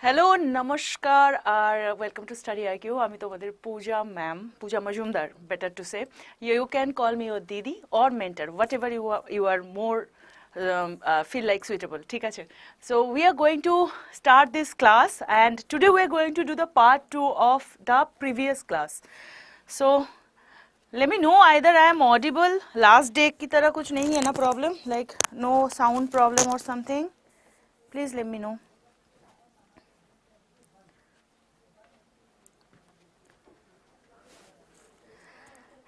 Hello, namaskar, welcome to Study IQ. আমি তোমাদের Puja ma'am, Puja Majumdar, better to say. You can call me your Didi or mentor, whatever you are more feel like suitable. ঠিক আছে? So we are going to start this class, and today we are going to do the part 2 of the previous class. So let me know either I am audible. Last day की तरह कुछ नहीं है ना problem, like no sound problem or something. Please let me know.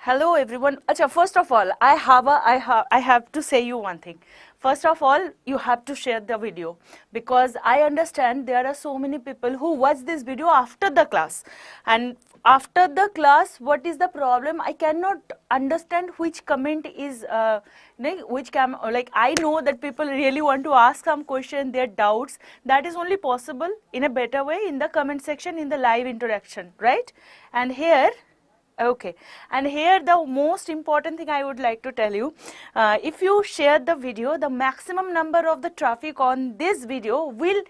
Hello everyone. Acha, first of all, I have to say you one thing. First of all, you have to share the video because I understand there are so many people who watch this video after the class, and after the class, what is the problem? I cannot understand which comment is like I know that people really want to ask some question, their doubts. That is only possible in a better way in the comment section, in the live interaction, right? And here. Okay, and here the most important thing I would like to tell you, if you share the video, the maximum number of the traffic on this video will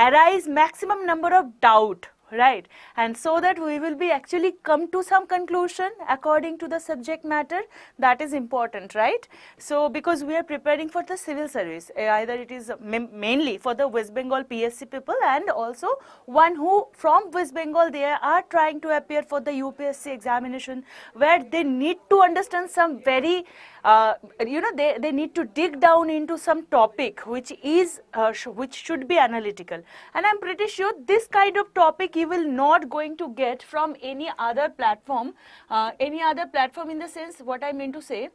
arise maximum number of doubt, right? And so that we will be actually come to some conclusion according to the subject matter. That is important, right? So because we are preparing for the civil service, either it is mainly for the West Bengal PSC people, and also one who from West Bengal they are trying to appear for the UPSC examination, where they need to understand some very they need to dig down into some topic which is which should be analytical, and I'm pretty sure this kind of topic you will not going to get from any other platform in the sense what I mean to say,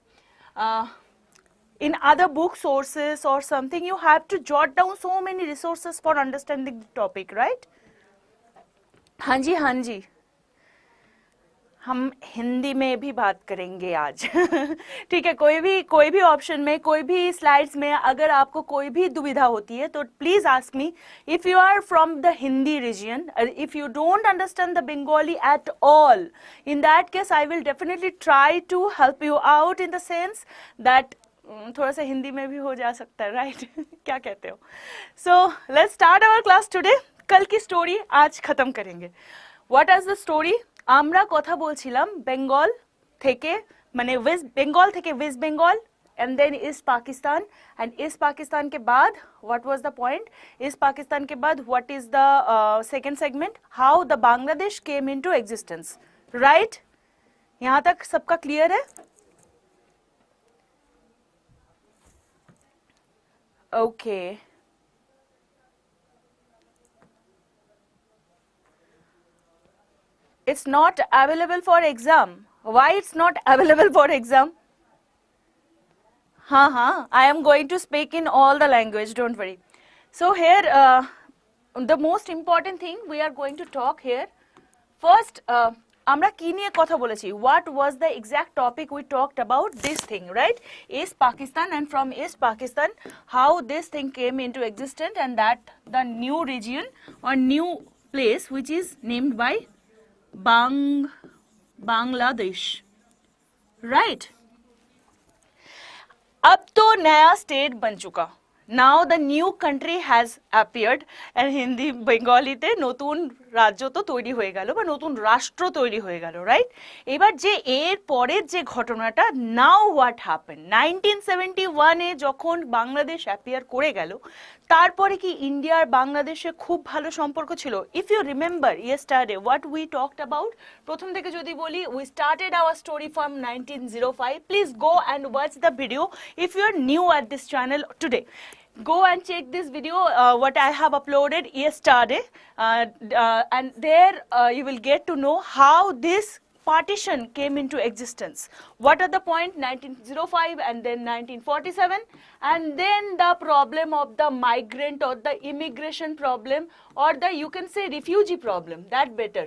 in other book sources or something. You have to jot down so many resources for understanding the topic, right? हाँ जी हम हिंदी में भी बात करेंगे आज ठीक है. कोई भी ऑप्शन में, कोई भी स्लाइड्स में अगर आपको कोई भी दुविधा होती है तो please ask me. If you are from the Hindi region, if you don't understand the Bengali at all, in that case I will definitely try to help you out in the sense that थोड़ा सा हिंदी में भी हो जा सकता है, right? क्या कहते हो? So let's start our class today. कल की स्टोरी आज खत्म करेंगे. What is the story? আমরা কথা বলছিলাম বেঙ্গল থেকে, মানে ওয়েস্ট বেঙ্গল থেকে West Bengal and then East Pakistan, and East Pakistan के बाद what was the point? East Pakistan के बाद what is the second segment? How the Bangladesh came into existence, right? यहाँ तक सबका क्लियर है? Okay. It's not available for exam. Why it's not available for exam? I am going to speak in all the language, don't worry. So here the most important thing we are going to talk here. First আমরা কি নিয়ে কথা বলেছি? What was the exact topic we talked about this thing, right? East Pakistan, and from East Pakistan how this thing came into existence, and that the new region or new place which is named by Bangladesh, right? अब तो नया state बन चुका. Now the new country has appeared, and Hindi বেঙ্গলিতে নতুন রাজ্য তো তৈরি হয়ে গেল বা নতুন রাষ্ট্র তৈরি হয়ে গেল, রাইট? এবার যে এর পরের যে ঘটনাটা, নাও হোয়াট হ্যাপেন, 1971 এ যখন বাংলাদেশ অ্যাপিয়ার করে গেল, তারপরে কি ইন্ডিয়ার বাংলাদেশে খুব ভালো সম্পর্ক ছিল? If you remember yesterday what we talked about, প্রথম থেকে যদি বলি, we started our story from 1905. Please go and watch the video if you are new at this channel today. Go and check this video what I have uploaded yesterday, and there you will get to know how this partition came into existence. What are the point? 1905 and then 1947, and then the problem of the migrant or the immigration problem, or the you can say refugee problem, that better.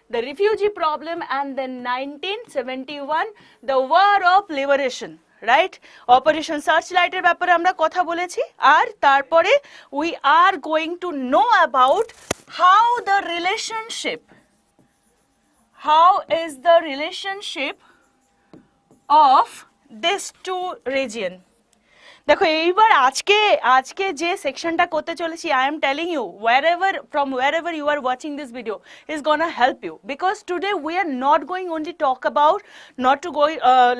The refugee problem, and then 1971 the war of liberation, right? Operation সার্চলাইটের ব্যাপারে আমরা কথা বলেছি, আর তারপরে we are going to know about how the relationship of this two region. দেখো এইবার আজকে আজকে যে সেকশনটা করতে চলেছি, I am telling you wherever you are watching this video is gonna help you, because today we are not going only talk about not to go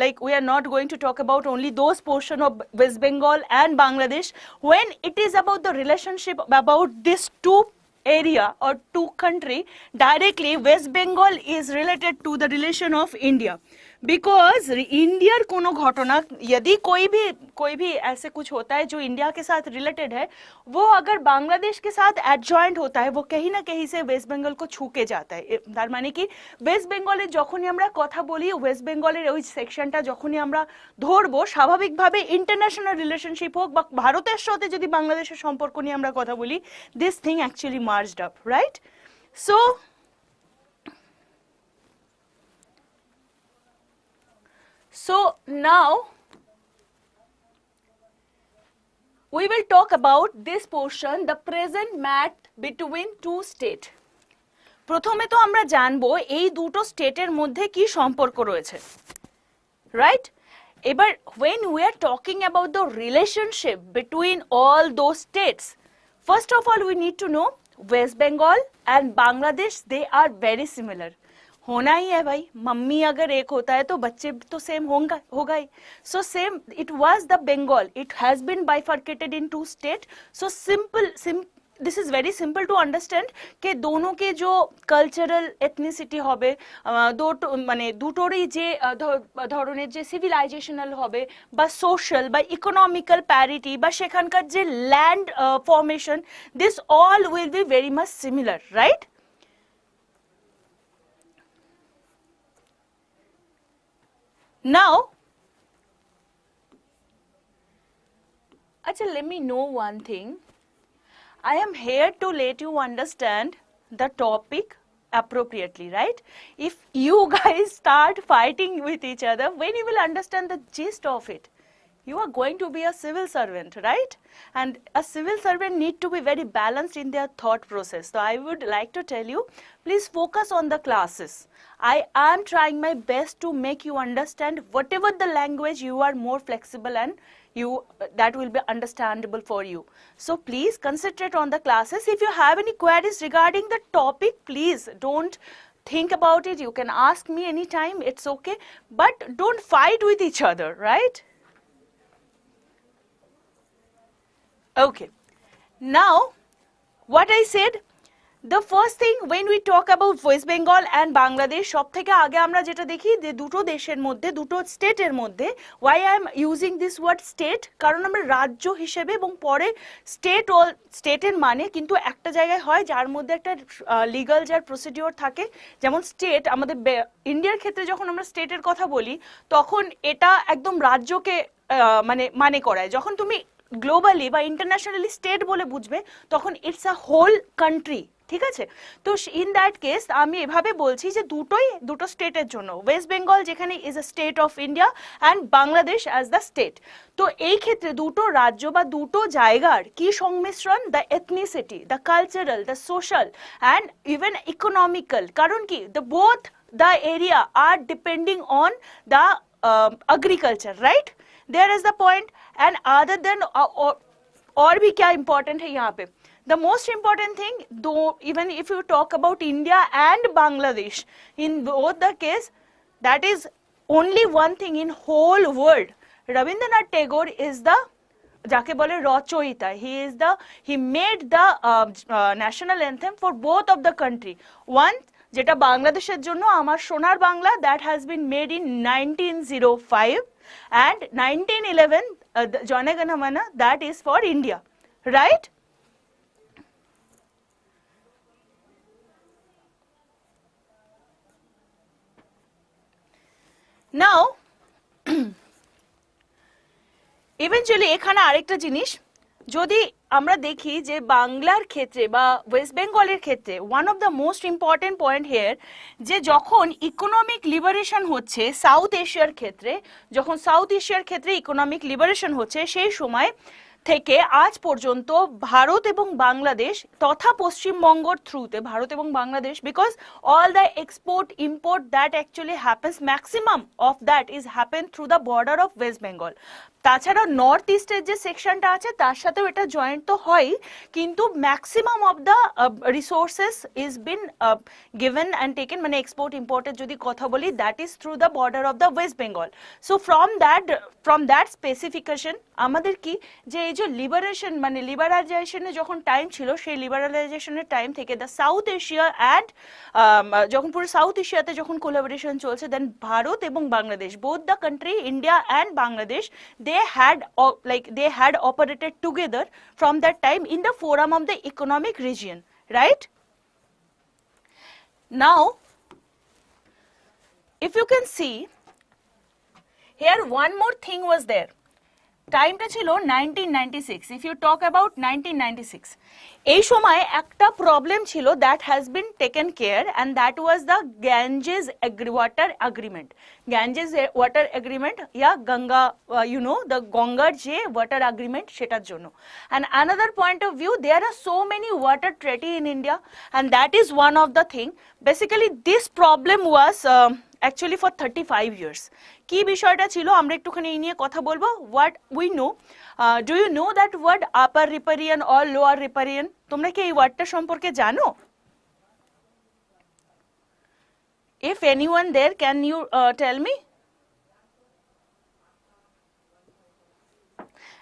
like we are not going to talk about only those portion of West Bengal and Bangladesh, when it is about the relationship about these two area or two country. Directly West Bengal is related to the relation of India, because India कोनो घटना यदि कोई भी ऐसे कुछ होता है जो इंडिया के साथ रिलेटेड है, वो अगर बांग्लादेश के साथ एडजॉइंट होता है, वो कहीं ना कहीं से वेस्ट बेंगल को छू के जाता है। तार माने कि वेस्ट बेंगले যখনই আমরা কথা বলি, ওয়েস্ট বেঙ্গলের ওই সেকশনটা যখনই আমরা ধরবো, স্বাভাবিকভাবে ইন্টারন্যাশনাল রিলেশনশিপ হোক বা ভারতের সাথে যদি বাংলাদেশের সম্পর্ক নিয়ে আমরা কথা বলি, this thing actually merged up, right? So now we will talk about this portion, the present map between two states. প্রথমে তো আমরা জানবো এই দুটো স্টেটের মধ্যে কি সম্পর্ক রয়েছে, রাইট? এবার when we are talking about the relationship between all those states, first of all we need to know West Bengal and Bangladesh, they are very similar. होना ही है भाई, मम्मी अगर एक होता है तो बच्चे तो सेम होगा ही. So same it was the Bengal, it has been bifurcated in two state. So this is very simple to understand कि दोनों के जो कल्चरल एथनिसिटी হবে, মানে দুটোরই যে ধরনের যে সিভিলাইজেশনাল হবে বা সোশ্যাল বা ইকোনমিক্যাল প্যারিটি বা সেখানকার যে land formation, this all will be very much similar, right? Now, Achha, let me know one thing. I am here to let you understand the topic appropriately, right? If you guys start fighting with each other, when you will understand the gist of it, you are going to be a civil servant, right? And a civil servant need to be very balanced in their thought process. So I would like to tell you, please focus on the classes. I am trying my best to make you understand whatever the language you are more flexible and that will be understandable for you. So please concentrate on the classes. If you have any queries regarding the topic, please don't think about it. You can ask me anytime, it's okay. But don't fight with each other, right? Okay. Now, what I said, the first thing when we talk about West Bengal and Bangladesh, সব থেকে আগে আমরা যেটা দেখি যে দুটো দেশের মধ্যে, দুটো স্টেটের মধ্যে, why I am using this word state, কারণ আমরা রাজ্য হিসেবে এবং পরে স্টেটের মানে কিন্তু একটা জায়গায় হয় যার মধ্যে একটা লিগ্যাল যার প্রসিডিওর থাকে। যেমন স্টেট আমাদের ইন্ডিয়ার ক্ষেত্রে যখন আমরা স্টেটের কথা বলি, তখন এটা একদম রাজ্যকে মানে করায়। যখন তুমি গ্লোবালি বা ইন্টারন্যাশনালি স্টেট বলে বুঝবে, তখন ইটস আ হোল কান্ট্রি, ঠিক আছে? তো ইন দ্যাট কেস আমি এভাবে বলছি যে দুটো স্টেটের জন্য, ওয়েস্ট বেঙ্গল যেখানে is a state of India and Bangladesh as the state. তো এই ক্ষেত্রে দুটো রাজ্য বা দুটো জায়গার কি সংমিশ্রণ, the ethnicity, the cultural, the social and even economical. কারণ কি, the both the area are depending on the agriculture, right? There is the point. And other than और भी क्या important है यहाँ पे, the most important thing, though even if you talk about India and Bangladesh, in both the case, that is only one thing in whole world. Rabindranath Tagore is the যাকে বলে রচয়িতা, he made the national anthem for both of the country. One যেটা বাংলাদেশের জন্য আমার সোনার Bangla, that has been made in 1905, and 1911 Jana Gana Mana, that is for India, right? Now eventually এখানে আরেকটা জিনিস যদি আমরা দেখি যে বাংলার ক্ষেত্রে বা ওয়েস্ট বেঙ্গলের ক্ষেত্রে, one of the most important point here, যে যখন ইকোনমিক লিবারেশন হচ্ছে সাউথ এশিয়ার ক্ষেত্রে, যখন সাউথ এশিয়ার ক্ষেত্রে ইকোনমিক লিবারেশন হচ্ছে, সেই সময় থেকে আজ পর্যন্ত ভারত এবং বাংলাদেশ তথা পশ্চিমবঙ্গর থ্রুতে ভারত এবং Bangladesh, because all the export import that actually happens, maximum of that is happen through the border of West Bengal. তাছাড়া নর্থ ইস্টের যে সেকশনটা আছে তার সাথেও এটা জয়েন্ট তো হয়, কিন্তু maximum of the resources is been given and taken, মানে এক্সপোর্ট ইম্পোর্টের যদি কথা বলি, that is through the border of the West Bengal. So from that specification আমাদের কি, যে এই যে লিবারেশন মানে লিবারালাইজেশনের যখন টাইম ছিল, সেই লিবারালাইজেশনের টাইম থেকে দ্য সাউথ এশিয়া অ্যান্ড যখন পুরো সাউথ এশিয়াতে যখন কোলাবোরেশন চলছে, দেন ভারত এবং Bangladesh, both the country India and Bangladesh, they had operated together from that time in the forum of the economic region, right? Now if you can see here, one more thing was there. টাইমটা ছিল 1996, if you talk about 1996, এই সময় একটা problem ছিল that has been taken care, and that was the Ganges water agreement. Ganges water agreement, yeah, Ganga, you know, the Gangar যে water agreement, সেটার জন্য। And another point of view, there are so many water treaty in India, and that is one of the thing. Basically this problem was actually for 35 years. কি বিষয়টা ছিল আমরা একটুখানি এই নিয়ে কথা বলবো। What we know, do you know that word upper riparian or lower riparian? তোমরা কি এই ওয়ার্ডটা সম্পর্কে জানো? If anyone there, can you tell me?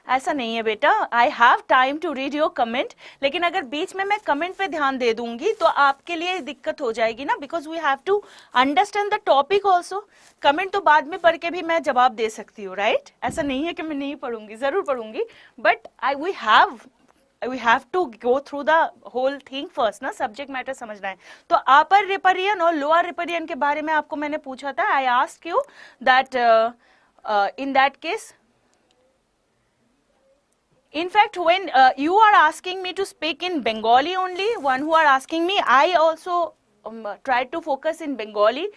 ऐसा नहीं है बेटा, I have time to read your comment, लेकिन अगर बीच में मैं कमेंट पे ध्यान दे दूंगी तो आपके लिए दिक्कत हो जाएगी ना, because we have to understand the topic also. Comment तो बाद में पढ़ के भी मैं जवाब दे सकती हूँ, राइट? ऐसा नहीं है कि मैं नहीं पढ़ूंगी, जरूर पढ़ूंगी, but we have to go through the whole thing first ना, सब्जेक्ट मैटर समझना है। तो अपर रिपेरियन और लोअर रिपेरियन के बारे में आपको मैंने पूछा था, I asked you that in that case, in fact when you are asking me to speak in Bengali only, one who are asking me, I also try to focus in Bengali,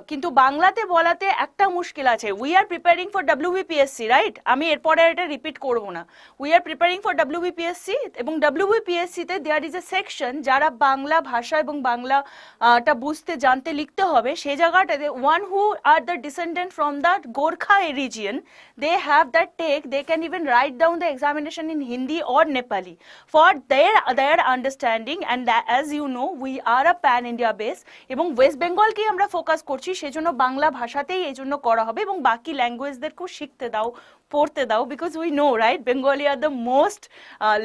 কিন্তু বাংলাতে বলাতে একটা মুশকিল আছে। We are preparing for WBPSC, right? আমি এরপরে এটা repeat করব না। We are preparing for WBPSC, এবং WBPSC তে দেয়ার ইজ এ সেকশন যারা বাংলা ভাষা এবং বাংলাটা বুঝতে জানতে লিখতে হবে, সেই জায়গাটাতে one who are the descendant from the Gorkha region, they have that take, they can even write down the examination in Hindi or Nepali for their understanding, and as you know we are a pan India base, এবং ওয়েস্ট বেঙ্গলকেই আমরা focus করছি, সেজন্য বাংলা ভাষাতেই এই জন্য করা হবে, এবং বাকি ল্যাঙ্গুয়েজদেরকেও শিখতে দাও, পড়তে দাও, because we know, right, Bengali are the most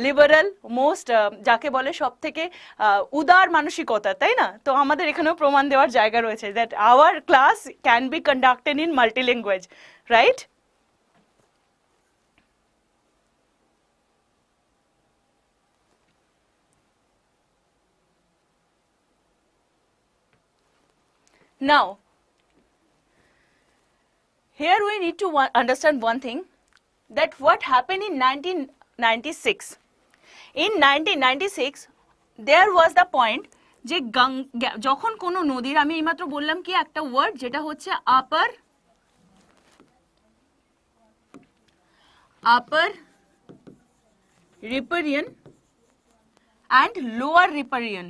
liberal, most যাকে বলে সব থেকে উদার মানসিকতা, তাই না? তো আমাদের এখানেও প্রমাণ দেওয়ার জায়গা রয়েছে that our class can be conducted in multi language, right? Now, here we need to understand one thing, that what happened in 1996. In 1996, there was the point যে যখন কোনো নদীর, আমি এইমাত্র বললাম কি একটা ওয়ার্ড যেটা হচ্ছে আপার রিপারিয়ান অ্যান্ড লোয়ার রিপারিয়ান।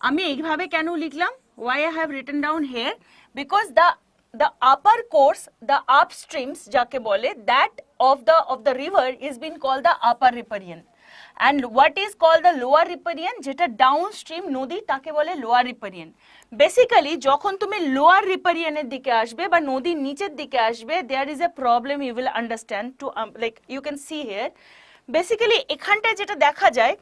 আমি এইভাবে কেন লিখলাম? why I have written down here, because the upper course, the upstreams যাকে বলে, that of the river is being called the upper riparian, and what is called the lower riparian, যেটা downstream নদী, তাকে বলে lower riparian. বেসিক্যালি যখন তুমি lower রিপারিয়ানের দিকে আসবে বা নদীর নিচের দিকে আসবে, there is a problem you will understand to like you can see here. Basically এখানটায় যেটা দেখা যায়,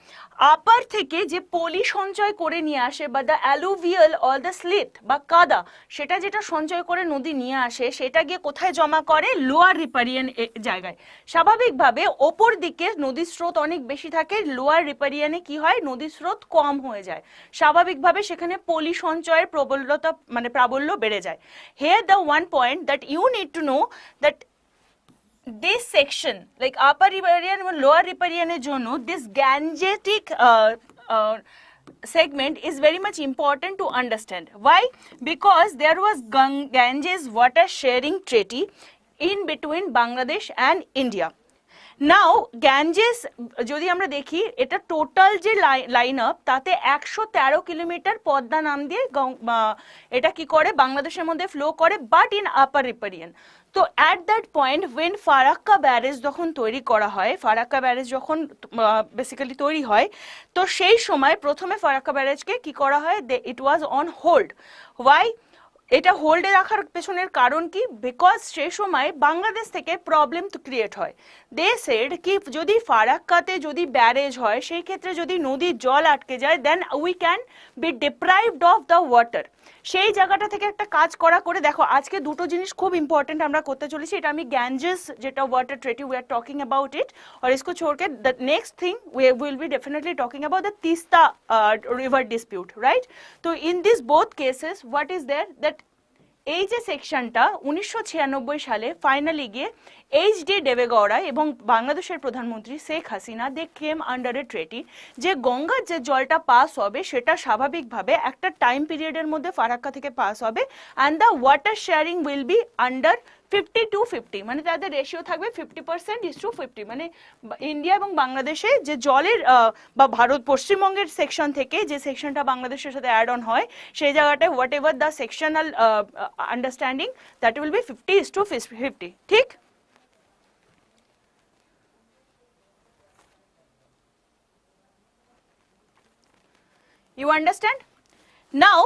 আপার থেকে যে পলি সঞ্চয় করে নিয়ে আসে, বা the alluvial or the slit বা কাদা, সেটা যেটা সঞ্চয় করে নদী নিয়ে আসে, সেটা গিয়ে কোথায় জমা করে? লোয়ার রিপারিয়ান জায়গায়। স্বাভাবিকভাবে ওপর দিকে নদীর স্রোত অনেক বেশি থাকে, লোয়ার রিপারিয়ানে কি হয়? নদীর স্রোত কম হয়ে যায়, স্বাভাবিকভাবে সেখানে পলি সঞ্চয়ের প্রবলতা মানে প্রাবল্য বেড়ে যায়। Here the one point that you need to know, that this section, like upper riparian and lower riparian এর জন্য, this Gangetic segment is very much important to understand. Why? Because there was Ganges water sharing treaty in between Bangladesh and India, now Ganges যদি আমরা দেখি, এটা total যে line up তাতে 113 kilometre Padma নাম দিয়ে এটা কি করে বাংলাদেশের মধ্যে ফ্লো করে, বাট ইন আপার রিপারিয়ান। তো at that point when Farakka barrage যখন তৈরি করা হয়, ফারাক্কা ব্যারেজ যখন বেসিক্যালি তৈরি হয়, তো সেই সময় প্রথমে ফারাক্কা ব্যারেজকে কি করা হয়, ইট ওয়াজ অন হোল্ড। ওয়াই এটা হোল্ডে রাখার পেছনের কারণ কি, বিকজ সেই সময় বাংলাদেশ থেকে প্রবলেম তো ক্রিয়েট হয়। দে সেড কি যদি ফারাক্কাতে যদি ব্যারেজ হয়, সেই ক্ষেত্রে যদি নদীর জল আটকে যায়, then we can be deprived of the water. সেই জায়গাটা থেকে একটা কাজ করা করে দেখো, আজকে দুটো জিনিস খুব ইম্পর্টেন্ট আমরা করতে চলেছি। এটা আমি গ্যাঞ্জেস যেটা water treaty we are talking about it, और इसको छोड़ के the next thing we will be definitely talking about the Teesta river dispute, right. तो in this both cases what is there that এই যে সেকশনটা 1996 সালে ফাইনালি গিয়ে এইচ.ডি. দেবেগৌড়া এবং বাংলাদেশের প্রধানমন্ত্রী শেখ হাসিনা দে কেম আন্ডার এ ট্রেটি, যে গঙ্গার যে জলটা পাস হবে সেটা স্বাভাবিকভাবে একটা টাইম পিরিয়ডের মধ্যে ফারাক্কা থেকে পাস হবে, and the water sharing will be under 50-50, মানে তাদের রেশিও থাকবে 50%:50, মানে ইন্ডিয়া এবং বাংলাদেশে যে জলের বা ভারত পশ্চিমবঙ্গের সেকশন থেকে যে সেকশনটা বাংলাদেশের সাথে অ্যাড অন হয়, সেই জায়গাটায় what ever the sectional understanding that will be 50:50, ঠিক। You understand? Now,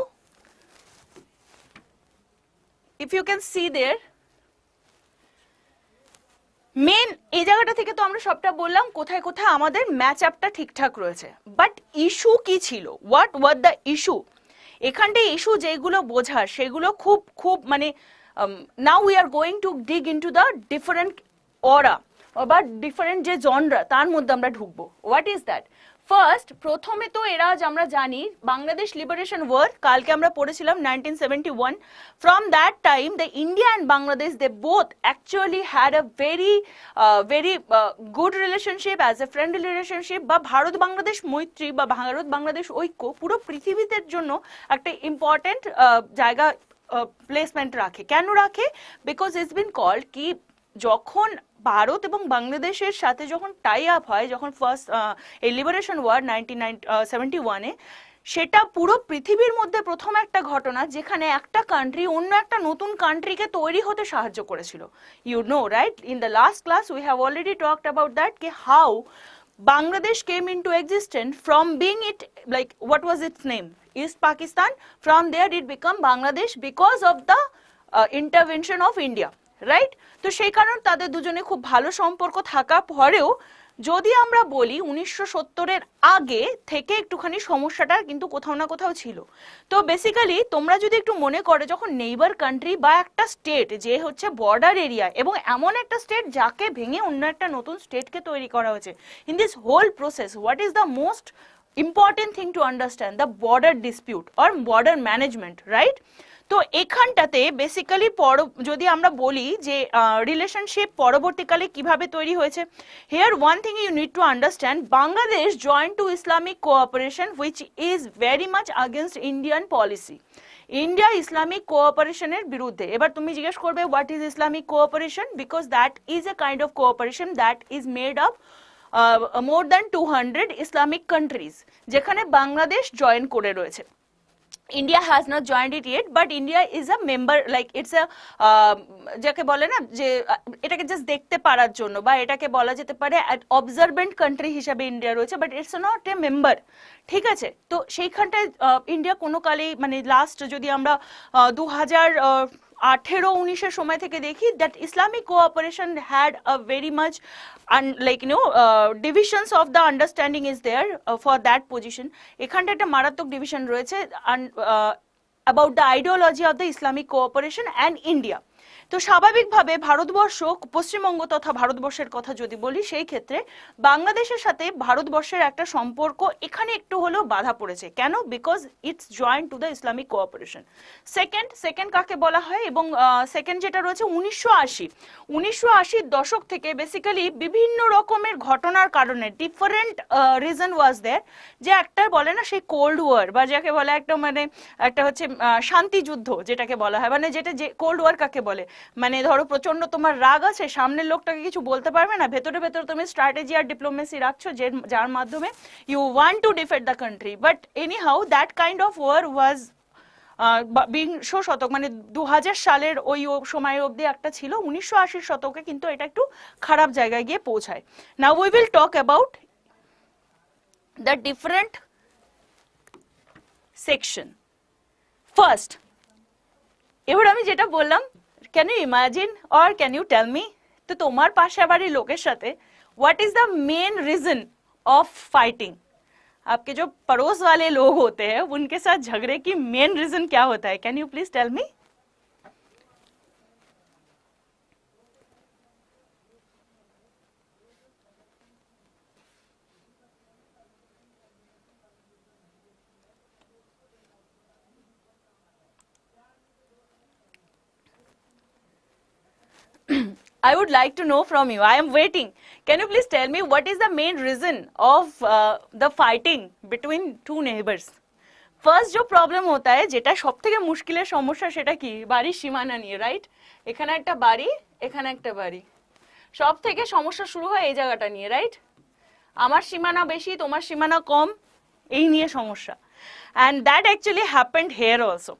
if you can see there, মেন এই জায়গাটা থেকে তো আমরা সবটা বললাম কোথায় কোথায় আমাদের ম্যাচ আপটা ঠিকঠাক রয়েছে, বাট ইস্যু কি ছিল, হোয়াট ওয়ার দ্য ইস্যু। এখানটায় ইস্যু যেগুলো বোঝার সেগুলো খুব খুব মানে now we are going to dig into the different অরা বা ডিফারেন্ট যে জনরা, তার মধ্যে আমরা ঢুকবো। What is that? ফার্স্ট, প্রথমে তো এরা আমরা জানি বাংলাদেশ লিবারেশন ওয়ার, কালকে আমরা পড়েছিলাম 1971, from that time the India and Bangladesh they both actually had a very good relationship, as a friendly relationship, বা ভারত বাংলাদেশ মৈত্রী বা ভারত বাংলাদেশ ঐক্য পুরো পৃথিবীদের জন্য একটা ইম্পর্টেন্ট জায়গা প্লেসমেন্ট রাখে। কেন রাখে? বিকজ ইটস বিন কল্ড কি যখন ভারত এবং বাংলাদেশের সাথে যখন টাই আপ হয়, যখন ফার্স্ট এই লিবারেশন ওয়ার 1971-এ, সেটা পুরো পৃথিবীর মধ্যে প্রথম একটা ঘটনা যেখানে একটা কান্ট্রি অন্য একটা নতুন কান্ট্রিকে তৈরি হতে সাহায্য করেছিল। You know right, in the last class we have already talked about that, কি how Bangladesh came into existence from being it like what was its name, East Pakistan. From there it became Bangladesh because of the intervention of India, right. তো সেই কারণে তাদের দুজনে খুব ভালো সম্পর্ক থাকা পরেও যদি আমরা বলি 1970-এর আগে থেকে একটুখানি সমস্যাটা কিন্তু কোথাও না কোথাও ছিল। তো বেসিক্যালি তোমরা যদি একটু মনে করো, যখন নেইবার কান্ট্রি বা একটা স্টেট যে হচ্ছে বর্ডার এরিয়া এবং এমন একটা স্টেট যাকে ভেঙে অন্য একটা নতুন স্টেটকে তৈরি করা হয়েছে, in this whole process what is the most important thing to understand? The border dispute or border management, right. তো এখানটাতে বেসিক্যালি যদি আমরা বলি যে রিলেশনশিপ পরবর্তীকালে কিভাবে তৈরি হয়েছে, here one thing you need to understand, Bangladesh joint to Islamic cooperation which is very much against Indian policy. India Islamic কোঅপারেশনের বিরুদ্ধে। এবার তুমি জিজ্ঞেস করবে what is Islamic cooperation, because that is a kind of cooperation that is made of more than 200 Islamic countries, যেখানে Bangladesh join করে রয়েছে। India has not joined it yet, but India is a member, like it's a যাকে বলে না যে এটাকে just দেখতে পারার জন্য বা এটাকে বলা যেতে পারে অবজারভেন্ট কান্ট্রি হিসাবে ইন্ডিয়া রয়েছে, but it's not a member, ঠিক আছে। তো সেইখানটায় ইন্ডিয়া কোনো কালেই মানে লাস্ট যদি আমরা 2018-19-এর সময় থেকে দেখি, that Islamic cooperation had a very much like you know divisions of the understanding is there for that position. এখানটা একটা মারাত্মক ডিভিশন রয়েছে about the ideology of the Islamic cooperation and India. তো স্বাভাবিকভাবে ভারতবর্ষ, পশ্চিমবঙ্গ তথা ভারতবর্ষের কথা যদি বলি, সেই ক্ষেত্রে বাংলাদেশের সাথে ভারতবর্ষের একটা সম্পর্ক এখানে একটু হলেও বাধা পড়েছে। কেন? Because it's joint to the Islamic cooperation. Second কাকে বলা হয়, এবং সেকেন্ড যেটা রয়েছে 1980 দশক থেকে বেসিক্যালি বিভিন্ন রকমের ঘটনার কারণে ডিফারেন্ট রিজন ওয়াজ দেয়ার, যে একটা বলে না সেই কোল্ড ওয়ার বা যাকে বলা একটা মানে একটা হচ্ছে শান্তি যুদ্ধ যেটাকে বলা হয়, মানে যেটা যে কোল্ড ওয়ার কাকে বলে, মানে ধরো প্রচন্ড তোমার রাগ আছে, সামনের লোকটাকে কিছু বলতে পারবে না, ভেতরে ভেতরে তুমি স্ট্র্যাটেজি আর ডিপ্লোমেসি রাখছো যার মাধ্যমে you want to defend the country. But anyhow that kind of war was বিংশ শতক মানে 2000 সালের ওই সময় অবধি একটা ছিল, 1980 শতকে কিন্তু এটা একটু খারাপ জায়গায় গিয়ে পৌঁছায়। Now we will talk about the different section. First, এবার আমি যেটা বললাম, can you imagine or can you tell me, তো তোমার পাশে বাড়ির লোকের সাথে what is the main reason of fighting? आपके जो पड़ोस वाले लोग होते हैं उनके साथ झगड़े की मेन रीजन क्या होता है? Can you please tell me? I would like to know from you. I am waiting. Can you please tell me what is the main reason of the fighting between two neighbors? First যে problem হতা है, যেটা সব থেকে মুশকিলের সমস্যা, সেটা কি? বাড়ির সীমানা নিয়ে, রাইট? এখানে একটা বাড়ি, এখানে একটা বাড়ি, সব থেকে সমস্যা শুরু হয় এই জায়গাটা নিয়ে, রাইট? আমার সীমানা বেশি, তোমার সীমানা কম, এই নিয়ে সমস্যা। and that actually happened here also.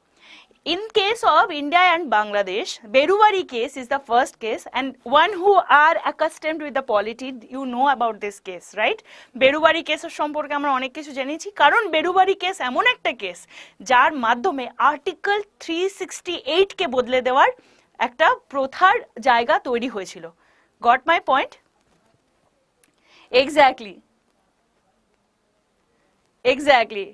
In case of India and Bangladesh, Berubari case is the first case, and one who are accustomed with the polity, you know about this case, right? Berubari case সম্পর্কে আমরা অনেক কিছু জেনেছি, কারণ বেরুবারি case এমন একটা case যার মাধ্যমে আর্টিকেল 368 কে বদলে দেওয়ার একটা প্রথার জায়গা তৈরি হয়েছিল। Got my point? Exactly, exactly.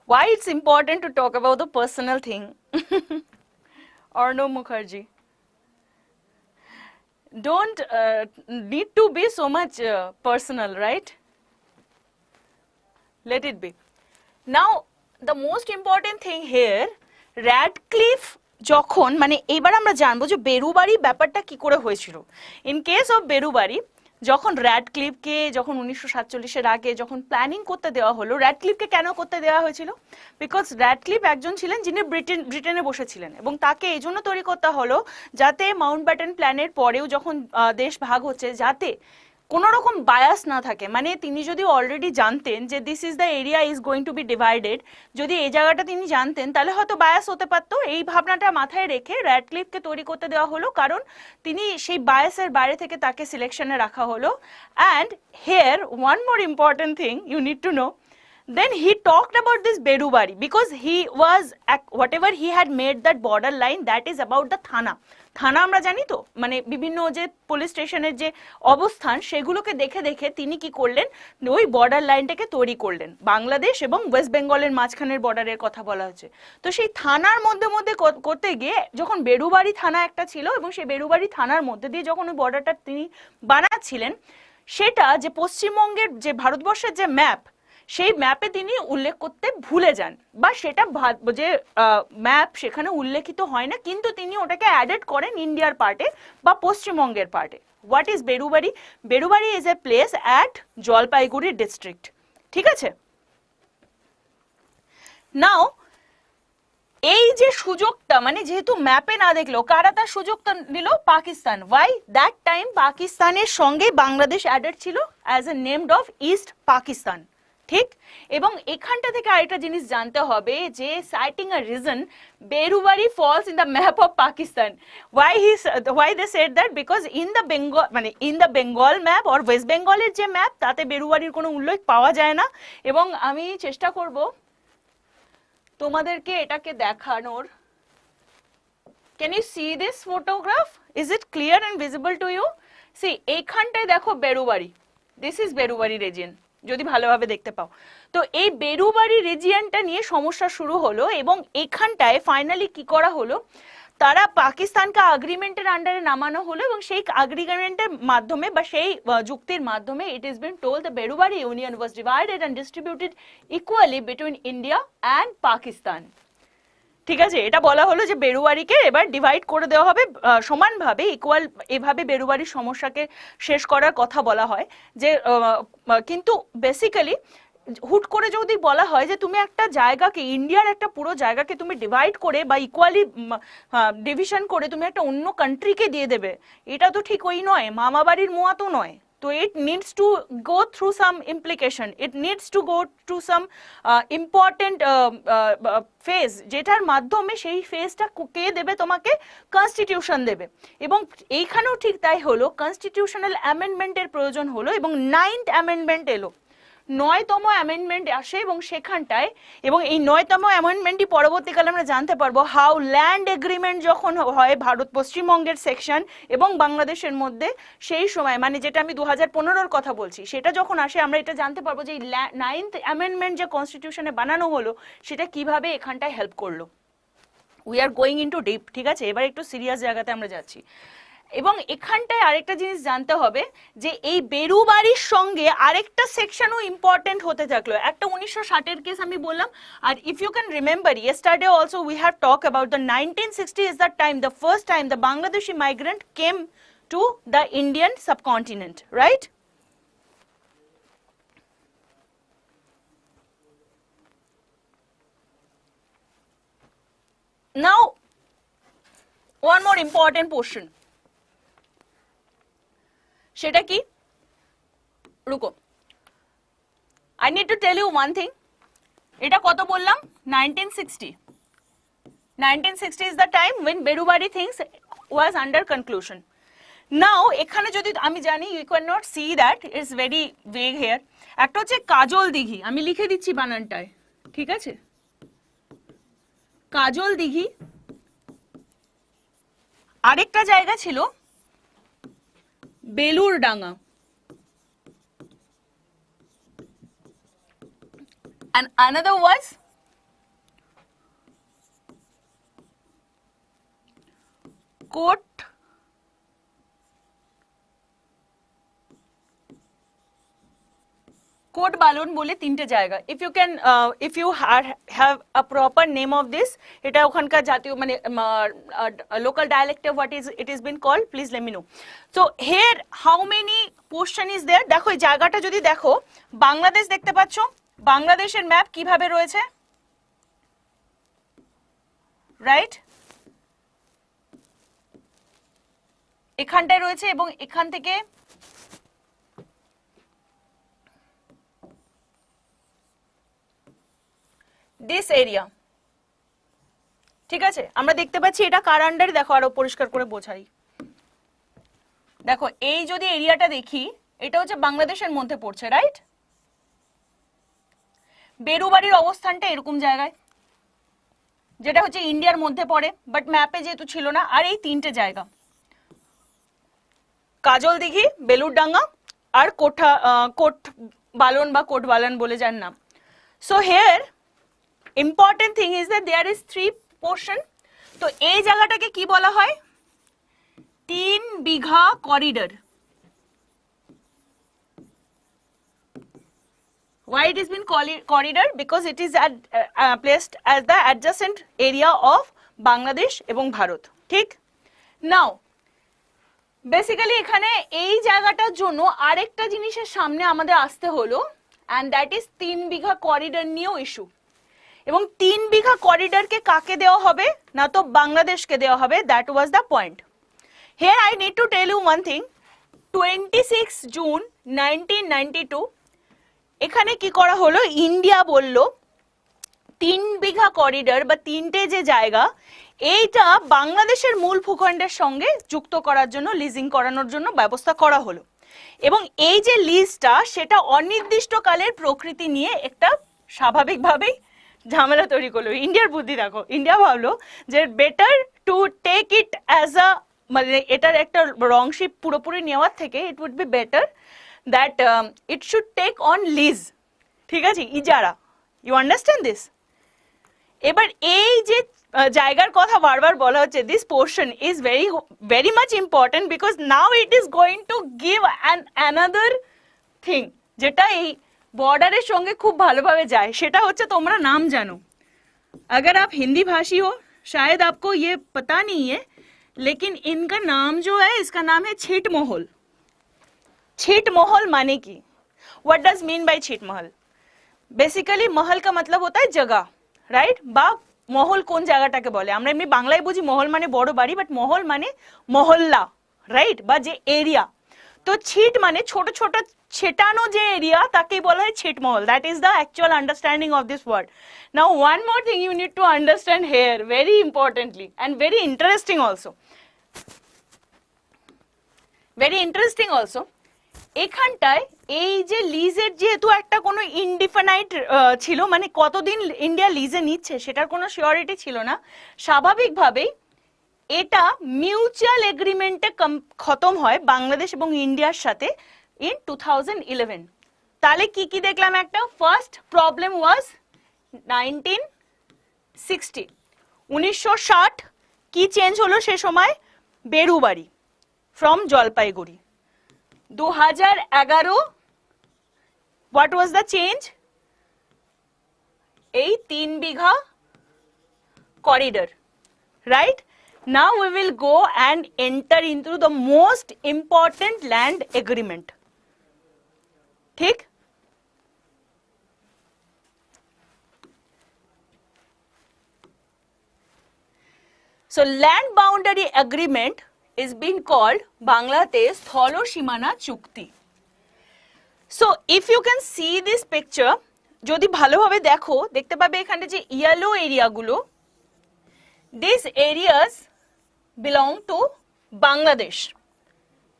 Why it's important to talk about the personal thing? Arnav Mukherjee, don't need to be so much personal, right? Let it be. Now, the most important thing here, Radcliffe যখন, মানে এবার আমরা জানবো যে বেরুবারি ব্যাপারটা কি করে হয়েছিল। ইন কেস অফ বেরুবারি, যখন র্যাডক্লিফকে যখন 1947-এর আগে যখন প্ল্যানিং করতে দেওয়া হলো, র্যাডক্লিফকে কেন করতে দেওয়া হয়েছিল? বিকজ র্যাডক্লিফ একজন ছিলেন যিনি ব্রিটেনে বসেছিলেন, এবং তাকে এই জন্য তৈরি করতে হলো যাতে মাউন্টব্যাটেন প্ল্যানের পরেও যখন দেশ ভাগ হচ্ছে, যাতে কোনো রকম বায়াস না থাকে। মানে তিনি যদি অলরেডি জানতেন যে this is the area is going to be divided, যদি এই জায়গাটা তিনি জানতেন তাহলে হয়তো বায়াস হতে পারতো। এই ভাবনাটা মাথায় রেখে র্যাডক্লিফকে তৈরি করতে দেওয়া হলো, কারণ তিনি সেই বায়াসের বাইরে থেকে তাকে সিলেকশনে রাখা হলো। And here one more important thing you need to know, then he talked about this Berubari because he was, whatever he had made that border line, that is about the thana. থানা আমরা জানি তো, মানে বিভিন্ন যে police স্টেশনের যে অবস্থান, সেগুলোকে দেখে দেখে তিনি কি করলেন, ওই বর্ডার লাইনটাকে তৈরি করলেন। বাংলাদেশ এবং ওয়েস্ট বেঙ্গলের মাঝখানের বর্ডারের কথা বলা হচ্ছে। তো সেই থানার মধ্যে মধ্যে করতে গিয়ে যখন বেরুবারি থানা একটা ছিল, এবং সেই বেরুবারি থানার মধ্যে দিয়ে যখন ওই বর্ডারটা তিনি বানাচ্ছিলেন, সেটা যে পশ্চিমবঙ্গের যে ভারতবর্ষের যে ম্যাপ, সেই ম্যাপে তিনি উল্লেখ করতে ভুলে যান, বা সেটা যে ম্যাপ সেখানে উল্লেখিত হয় না, কিন্তু তিনি ওটাকে অ্যাডেড করেন ইন্ডিয়ার পার্টে বা পশ্চিমবঙ্গের পার্টে। What is Berubari? Berubari is a place at Jalpaiguri district, ঠিক আছে? নাও এই যে সুযোগটা, মানে যেহেতু ম্যাপে না দেখলো, কারা তার সুযোগটা নিল? পাকিস্তান। ওয়াই? দ্যাট টাইম পাকিস্তানের সঙ্গে বাংলাদেশ অ্যাডেড ছিল as a named of East Pakistan, ঠিক? এবং এখানটা থেকে আরেকটা জিনিস জানতে হবে যে citing a reason Berubari falls in the map of Pakistan. Why they said that? Because in the Bengal, মানে in the Bengal map or West বেঙ্গলের যে ম্যাপ, তাতে বেরুবারির কোনো উল্লেখ পাওয়া যায় না। এবং আমি চেষ্টা করব তোমাদেরকে এটাকে দেখানোর। Can you see this photograph? Is it clear and visible to you? See, এইখানটায় দেখো Berubari, this is Berubari region, যদি ভালোভাবে দেখতে পাও। তো এই বেরুবারি রিজিয়নটা নিয়ে সমস্যা শুরু হলো, এবং এখানটায় ফাইনালি কি করা হলো, তারা পাকিস্তানকে এগ্রিমেন্টের আন্ডারে নামানো হলো, এবং সেই এগ্রিমেন্টের মাধ্যমে বা সেই যুক্তির মাধ্যমে it is been told the Berubari union was divided and distributed equally between India and Pakistan, ঠিক আছে, এটা বলা হলো যে বেরুবাড়িকে এবার ডিভাইড করে দেওয়া হবে সমানভাবে, ইকুয়াল, এভাবে বেরুবাড়ির সমস্যাকে শেষ করার কথা বলা হয়। যে কিন্তু বেসিক্যালি হুট করে যদি বলা হয় যে তুমি একটা জায়গাকে, ইন্ডিয়ার একটা পুরো জায়গাকে তুমি ডিভাইড করে বা ইকুয়ালি ডিভিশন করে তুমি একটা অন্য কান্ট্রিকে দিয়ে দেবে, এটা তো ঠিক ওই নয়, মামা বাড়ির মোয়া তো নয়। তো it needs to go through some implication, it needs to go to some important phase, যেটার মাধ্যমে সেই ফেজটা কে দেবে তোমাকে, কনস্টিটিউশন দেবে। এবং এইখানেও ঠিক তাই হলো, কনস্টিটিউশনাল অ্যামেন্ডমেন্টের প্রয়োজন হলো এবং 9th অ্যামেন্ডমেন্ট এলো, 9তম অ্যামেন্ডমেন্ট আসে এবং সেখানটায়, এবং এই 9তম অ্যামেন্ডমেন্টই পরবর্তীকালে আমরা জানতে পারবো হাউ ল্যান্ড এগ্রিমেন্ট যখন হয় ভারত পশ্চিমবঙ্গের সেকশন এবং বাংলাদেশের মধ্যে, সেই সময় মানে যেটা আমি 2015-র কথা বলছি, সেটা যখন আসে আমরা এটা জানতে পারবো যে এই 9th অ্যামেন্ডমেন্ট যে কনস্টিটিউশনে বানানো হলো সেটা কিভাবে এখানটায় হেল্প করলো। We are going into deep, ঠিক আছে, এবার একটু সিরিয়াস জায়গাতে আমরা যাচ্ছি। এবং এখানটায় আরেকটা জিনিস জানতে হবে যে এই বেরুবাড়ির সঙ্গে আরেকটা সেকশনও ইম্পর্টেন্ট হতে থাকলো। একটা 1960-এর কেস আমি বললাম, আর if you can remember yesterday also we have talked about the 1960 is the time, the first time the Bangladeshi migrant came to the Indian subcontinent, right? Now one more important portion, সেটা কি, রুকো, I need to tell you one thing, এটা কত বললাম, 1960 is the time when Berubari things was under conclusion. Now এখানে যদি আমি জানি you cannot see that, it's very vague here, একটা হচ্ছে কাজল দিঘি, আমি লিখে দিচ্ছি বানানটায়, ঠিক আছে, কাজল দিঘি, আরেকটা জায়গা ছিল বেলুরডাঙ্গা, and another was কোট বালন বলে তিনটে জায়গা। If you can, if you have a proper name of this, এটা ওখানকার জাতীয় মানে লোকাল ডায়ালেক্টে what is it is been called, please let me know. So here how many portion is there, দেখো এই জায়গাটা যদি দেখো, বাংলাদেশ দেখতে পাচ্ছ, বাংলাদেশের ম্যাপ কিভাবে রয়েছে, রাইট, এখানটায় রয়েছে, এবং এখান থেকে দিস এরিয়া, ঠিক আছে, আমরা দেখতে পাচ্ছি এটা কার আন্ডারে, দেখো আরো পরিষ্কার করে বোঝাই, দেখো এই যদি এরিয়াটা দেখি, এটা হচ্ছে বাংলাদেশের মধ্যে পড়ছে, রাইট, বেরুবাড়ির অবস্থানটা এরকম জায়গায়, যেটা হচ্ছে ইন্ডিয়ার মধ্যে পড়ে, বাট ম্যাপে যেহেতু ছিল না, আর এই তিনটে জায়গা কাজল দিঘি, বেলুরডাঙ্গা আর কোট বালন বা কোট বালন বলে যার নাম। So here important thing is that there is 3 portion. তো এই জায়গাটাকে কি বলা হয়, 3 Bigha corridor. Why it has been corridor? Because it is placed as the adjacent area of Bangladesh এবং ভারত, ঠিক। নাও বেসিক্যালি এখানে এই জায়গাটার জন্য আরেকটা জিনিসের সামনে আমাদের আসতে হলো, and that is 3 Bigha corridor নিয়েও ইস্যু। এবং 3 বিঘা করিডরকে কাকে দেওয়া হবে, না তো বাংলাদেশকে দেওয়া হবে, that was the point. Here I need to tell you one thing, 26 June 1992 এখানে কি করা হলো, ইন্ডিয়া বলল 3 বিঘা করিডর বা তিনটে যে জায়গা, এইটা বাংলাদেশের মূল ভূখণ্ডের সঙ্গে যুক্ত করার জন্য, লিজিং করানোর জন্য ব্যবস্থা করা হলো। এবং এই যে লিজটা, সেটা অনির্দিষ্টকালের প্রকৃতি নিয়ে একটা স্বাভাবিকভাবেই ঝামেলা তৈরি করলো। ইন্ডিয়ার বুদ্ধি দেখো, ইন্ডিয়া ভাবলো যে better to take it as a, মানে এটার একটা রংশিপ পুরোপুরি নেওয়ার থেকে it would be better that it should take on lease, ঠিক আছে, ইজারা, ইউ আন্ডারস্ট্যান্ড দিস। এবার এই যে জায়গার কথা বারবার বলা হচ্ছে, this portion is very much important because now it is going to give another thing, যেটা এই বর্ডারের সঙ্গে খুব ভালোভাবে যায়, সেটা হচ্ছে তোমরা নাম জানো, अगर आप हिंदी भाषी हो शायद आपको ये पता नहीं है, लेकिन इनका नाम जो है इसका नाम है छिटमहल। छिटमहल माने की, व्हाट डज मीन बाय छिटमहल? বেসিক্যালি মহল কা মতলব হতা है जगह, রাইট? বা মহল কোন জায়গাটাকে বলে, আমরা এমনি বাংলায় বুঝি মহল মানে বড় বাড়ি, বাট মহল মানে মহল্লা, রাইট? বা যে এরিয়া। তো ছিট মানে ছোট ছোট ছেটানো যে এরিয়া তাকেই বলা হয় ছিটমহল। That is the actual understanding of this word. Now one more thing you need to understand here very importantly and very interesting also, very interesting also. এখানটায় এই যে লিজের যেহেতু একটা কোনো ইনডিফিনাইট ছিল, মানে কতদিন ইন্ডিয়া লিজে নিচ্ছে সেটার কোনো সিওরিটি ছিল না, স্বাভাবিকভাবেই এটা মিউচুয়াল এগ্রিমেন্টে খতম হয় বাংলাদেশ এবং ইন্ডিয়ার সাথে ইন 2011। তাহলে কি কি দেখলাম? একটা ফার্স্ট প্রবলেম ওয়াজ 1960, 1960 কি চেঞ্জ হলো সে সময়? Berubari from Jalpaiguri. 2011 what was the change? এই 3 বিঘা corridor, right? Now we will go and enter into the most important land agreement, ঠিক? So land boundary agreement is being called Bangladesh স্থল সীমানা চুক্তি। So if you can see this picture, যদি ভালোভাবে দেখো দেখতে পাবে এখানে যে yellow এরিয়াগুলো, these areas belong to Bangladesh,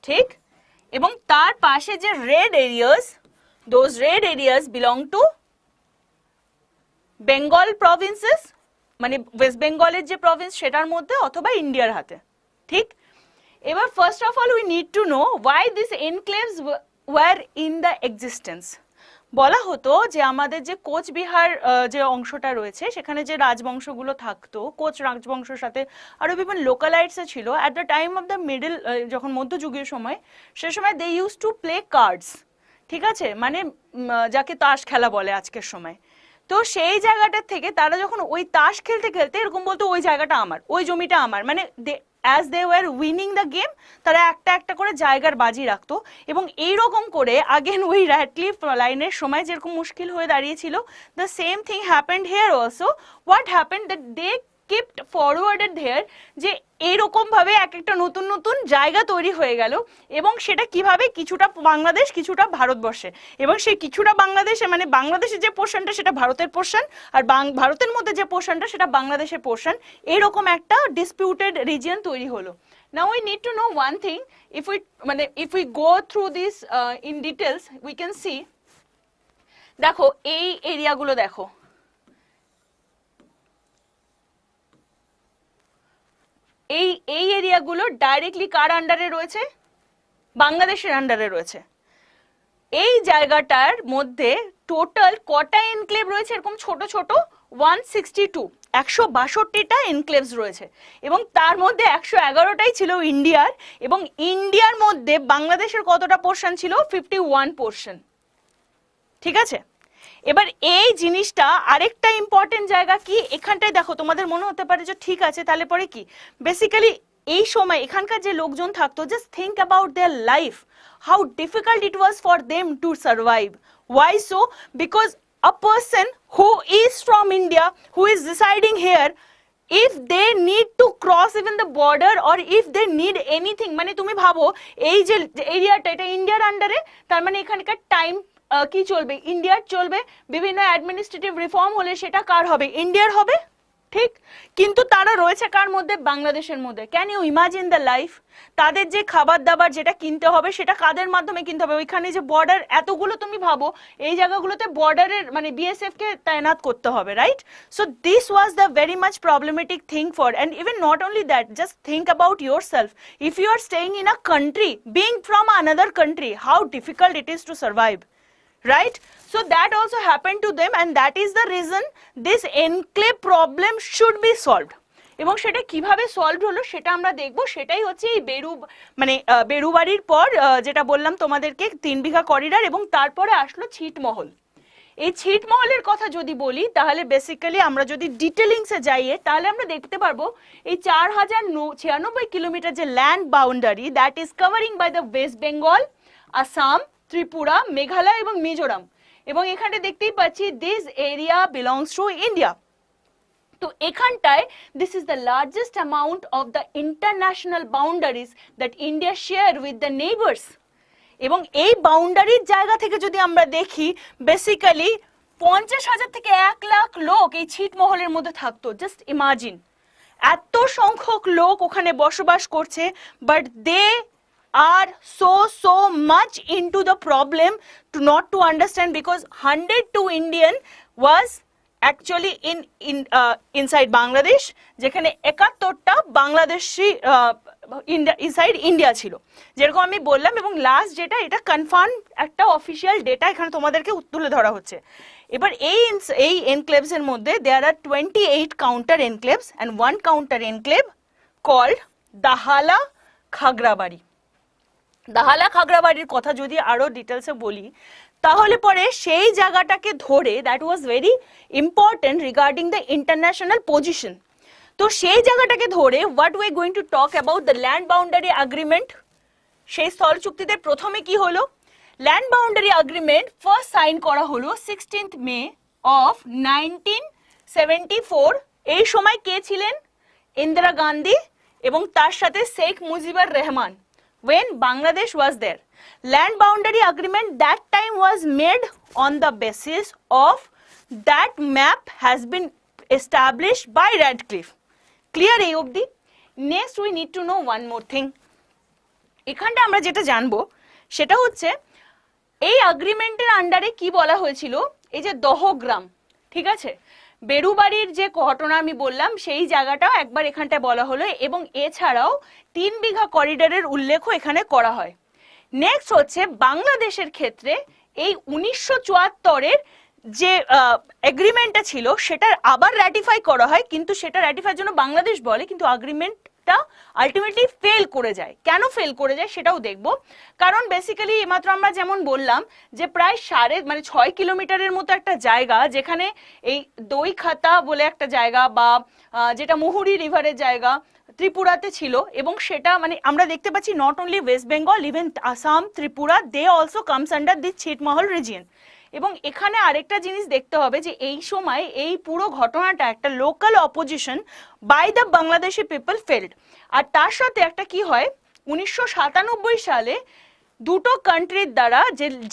ঠিক? এবং তার পাশে যে red areas, those red areas belong to Bengal provinces, মানে ওয়েস্ট বেঙ্গলের যে প্রভিন্স সেটার মধ্যে অথবা ইন্ডিয়ার হাতে, ঠিক? এবার first of all we need to know why this enclaves were in the existence. বলা হতো যে আমাদের যে কোচবিহার যে অংশটা রয়েছে সেখানে যে রাজবংশগুলো থাকতো, কোচ রাজবংশের সাথে আরো বিভিন্ন লোকালাইটস ছিল at the time of the middle, যখন মধ্যযুগীয় সময়, সে সময় they use to play cards, ঠিক আছে? মানে যাকে তাস খেলা বলে আজকের সময়। তো সেই জায়গাটার থেকে তারা যখন ওই তাস খেলতে খেলতে এরকম বলতো ওই জায়গাটা আমার, ওই জমিটা আমার, মানে as they were winning the game তারা একটা একটা করে জায়গার বাজি রাখতো। এবং এইরকম করে আগেন ওই র্যাডক্লিফ লাইনের সময় যেরকম মুশকিল হয়ে দাঁড়িয়েছিল, the same thing happened here also. What happened that they kept forwarded there, যে এরকম ভাবে এক একটা নতুন নতুন জায়গা তৈরি হয়ে গেল, এবং সেটা কিভাবে কিছুটা বাংলাদেশ কিছুটা ভারতবর্ষে, এবং সেই কিছুটা বাংলাদেশে মানে বাংলাদেশের যে পোর্শনটা সেটা ভারতের পোর্শন, আর ভারতের মধ্যে যে পোর্শনটা সেটা বাংলাদেশের পোর্শন, এরকম একটা ডিসপিউটেড রিজিয়ন তৈরি হলো। Now we need to know one thing, if we go through this in details we can see, দেখো এই এরিয়াগুলো দেখো, এই এরিয়াগুলো ডাইরেক্টলি কার আন্ডারে রয়েছে? বাংলাদেশের আন্ডারে রয়েছে। এই জায়গাটার মধ্যে টোটাল কটা এনক্লেভ রয়েছে? এরকম ছোট ছোট 162, 162টা এনক্লেভস রয়েছে, এবং তার মধ্যে 111টাই ছিল ইন্ডিয়ার, এবং ইন্ডিয়ার মধ্যে বাংলাদেশের কতটা পোর্শন ছিল? 51 পোর্শন, ঠিক আছে? এবার এই জিনিসটা আরেকটা ইম্পর্টেন্ট জায়গা কি, এখানটায় দেখো তোমাদের মনে হতে পারে যে ঠিক আছে তাহলে পরে কি, বেসিক্যালি এই সময় এখানকার যে লোকজন থাকতো, just think about their life, how difficult it was for them to survive. Why so? Because a person who is from India, who is residing here, if they need to cross even the border or if they need anything, মানে তুমি ভাবো এই যে এরিয়াটা এটা ইন্ডিয়ার আন্ডারে, তার মানে এখানকার টাইম কি চলবে? ইন্ডিয়ার চলবে। বিভিন্ন অ্যাডমিনিস্ট্রেটিভ রিফর্ম হলে সেটা কার হবে? ইন্ডিয়ার হবে, ঠিক? কিন্তু তারা রয়েছে কার মধ্যে? বাংলাদেশের মধ্যে। Can you imagine the life? তাদের যে খাবার দাবার যেটা কিনতে হবে সেটা কাদের মাধ্যমে কিনতে হবে? ওইখানে যে বর্ডার এতগুলো, তুমি ভাবো এই জায়গাগুলোতে বর্ডারের মানে বিএসএফ কে তাইনাত করতে হবে, right? So this was the very much problematic thing for, and even not only that, just think about yourself, if you are staying in a country, being from another country, how difficult it is to survive, right? So that also happened to them, and that is the reason this enclave problem should be solved. এবং সেটা কিভাবে solve হলো সেটা আমরা দেখব। সেটাই হচ্ছে এই বেরুবাড়ির পর যেটা বললাম তোমাদেরকে 3 বিঘা করিডর, এবং তারপরে আসলো ছিটমহল। এই ছিটমহলের কথা যদি বলি তাহলে বেসিক্যালি আমরা যদি ডিটেলিংসে যাই তাহলে আমরা দেখতে পারবো এই 4096 কিলোমিটার যে land boundary that is covering by the West Bengal, Assam, Tripura, Meghalaya এবং মিজোরাম, এবং এখানে দেখতেই পাচ্ছি this area belongs to India. তো এখানটায় this is the largest amount of the international boundaries that India share with the neighbours. এবং এই বাউন্ডারির জায়গা থেকে যদি আমরা দেখি বেসিক্যালি 50,000 থেকে 1 লাখ লোক এই ছিটমহলের মধ্যে থাকতো। জাস্ট ইমাজিন এত সংখ্যক লোক ওখানে বসবাস করছে, but they are so much into the problem to not to understand, because 102 Indian was actually inside Bangladesh, যেখানে 71টা বাংলাদেশি ইনসাইড ইন্ডিয়া ছিল, যেরকম আমি বললাম। এবং লাস্ট যেটা এটা কনফার্ম একটা অফিসিয়াল ডেটা এখানে তোমাদেরকে তুলে ধরা হচ্ছে। এবার এই এনক্লেভস এর মধ্যে there are 28 counter enclaves and 1 counter enclave called Dahala Khagrabari. Dahala খাগড়াবাড়ির কথা যদি আরো ডিটেলসে বলি তাহলে পরে সেই জায়গাটাকে ধরে that was very important regarding the international position. তো সেই জায়গাটাকে ধরে what we going to talk about the land boundary agreement. সেই স্থল চুক্তিতে প্রথমে কি হলো, land boundary agreement first sign করা হলো 16 মে অফ 1974। এই সময় কে ছিলেন? ইন্দিরা গান্ধী এবং তার সাথে Sheikh Mujibur Rahman, when Bangladesh was there. Land boundary agreement that time was made on the basis of that map has been established by Radcliffe. Clear এই অবধি? Next we need to know one more thing. এখানটা আমরা যেটা জানবো সেটা হচ্ছে এই এগ্রিমেন্টের আন্ডারে কি বলা হয়েছিল, এই যে দহগ্রাম, ঠিক আছে, বেরুবাড়ির যে ঘটনা আমি বললাম সেই জায়গাটাও একবার এখানটায় বলা হলো, এবং এছাড়াও 3 বিঘা করিডোরের উল্লেখও এখানে করা হয়। নেক্সট হচ্ছে বাংলাদেশের ক্ষেত্রে এই 1974-এর যে এগ্রিমেন্টটা ছিল সেটা আবার র্যাটিফাই করা হয়, কিন্তু সেটা র্যাটিফাইয়ের জন্য বাংলাদেশ বলে, কিন্তু এগ্রিমেন্টটা আলটিমেটলি ফেল করে যায়। কেন ফেল করে যায় সেটাও দেখব, কারণ বেসিক্যালি মাত্র আমরা যেমন বললাম যে প্রায় 6 কিলোমিটারের মতো একটা জায়গা, যেখানে এই দইখাতা বলে একটা জায়গা বা যেটা মুহুরি রিভারের জায়গা ত্রিপুরাতে ছিল, এবং সেটা আমরা দেখতে পাচ্ছি not only West Bengal, even Assam, Tripura, they also comes under this ছিটমহল রিজিয়ন। এবং এখানে আরেকটা জিনিস দেখতে হবে যে এই সময় এই পুরো ঘটনাটা একটা local opposition by the Bangladeshi people failed. আর তার সাথে একটা কি হয়, 1997 সালে দুটো কান্ট্রির দ্বারা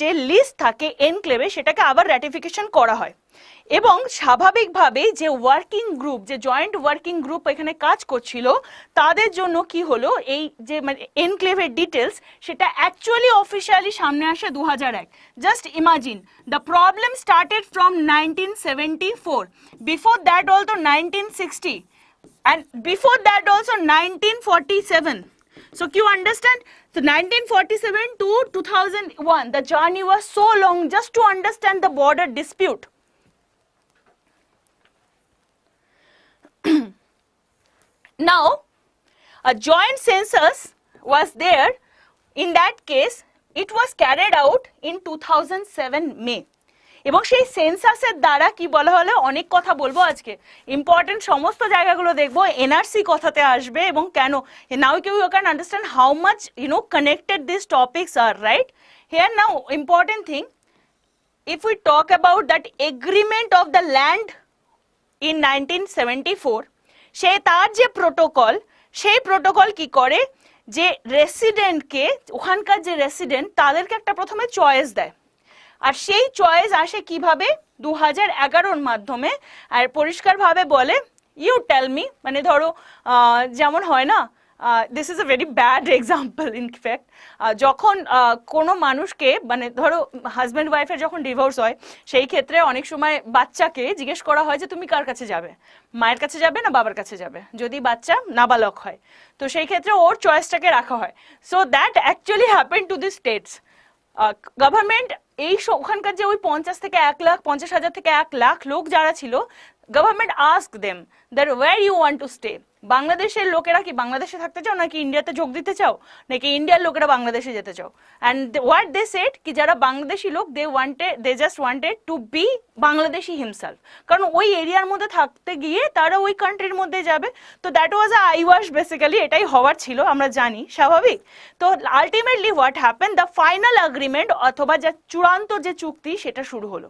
যে লিস্ট থাকে এনক্লেভে সেটাকে আবার র্যাটিফিকেশন করা হয়। এবং স্বাভাবিকভাবে যে ওয়ার্কিং গ্রুপ, যে জয়েন্ট ওয়ার্কিং গ্রুপ এখানে কাজ করছিল, তাদের জন্য কি হলো, এই যে এনক্লেভের ডিটেলস সেটা অ্যাকচুয়ালি অফিসিয়ালি সামনে আসে 2001। Just imagine, the problem started from 1974, before that also 1960, and before that also 1947. So you understand, so 1947 to 2001 the journey was so long just to understand the border dispute. Now a joint census was there. In that case it was carried out in 2007 May. এবং সেই সেন্সাসের দ্বারা কি বলা হলো, অনেক কথা বলবো আজকে, ইম্পর্টেন্ট সমস্ত জায়গাগুলো দেখবো, এনআরসি কথাতে আসবে এবং কেন। Now you can understand how much connected this topics are, right? Here now important thing, if we talk about that agreement of the land in 1974, তার যে প্রোটোকল, সেই প্রোটোকল কি করে যে রেসিডেন্টকে, ওখানকার যে রেসিডেন্ট তাদেরকে একটা প্রথমে চয়েস দেয়, আর সেই চয়েস আসে কিভাবে, 2011-র মাধ্যমে। আর পরিষ্কারভাবে বলে ইউ টেল মি, ধরো যেমন হয় না, this is a very bad example in fact, যখন কোনো মানুষকে ধরো হাজব্যান্ড ওয়াইফের যখন ডিভোর্স হয় সেই ক্ষেত্রে অনেক সময় বাচ্চাকে জিজ্ঞেস করা হয় যে তুমি কার কাছে যাবে, মায়ের কাছে যাবে না বাবার কাছে যাবে, যদি বাচ্চা নাবালক হয় তো সেই ক্ষেত্রে ওর চয়েসটাকে রাখা হয়। So that actually happen to the states. Government এই ওখানকার যে ওই 50 থেকে 1 লাখ, 50,000 থেকে 1 লাখ লোক যারা ছিল government ask them that were you want to stay. বাংলাদেশের লোকেরা কি বাংলাদেশে থাকতে চাও নাকি ইন্ডিয়াতে যোগ দিতে চাও নাকি ইন্ডিয়ার লোকেরা বাংলাদেশে যেতে চাও? অ্যান্ড হোয়াট দে সেড কি যারা বাংলাদেশি লোক they just wanted to be Bangladeshi himself, কারণ ওই এরিয়ার মধ্যে থাকতে গিয়ে তারা ওই কান্ট্রির মধ্যে যাবে। তো that was a I wash, basically এটাই হওয়ার ছিল, আমরা জানি স্বাভাবিক। তো ultimately what happen, the final agreement অথবা যা চূড়ান্ত যে চুক্তি সেটা শুরু হলো।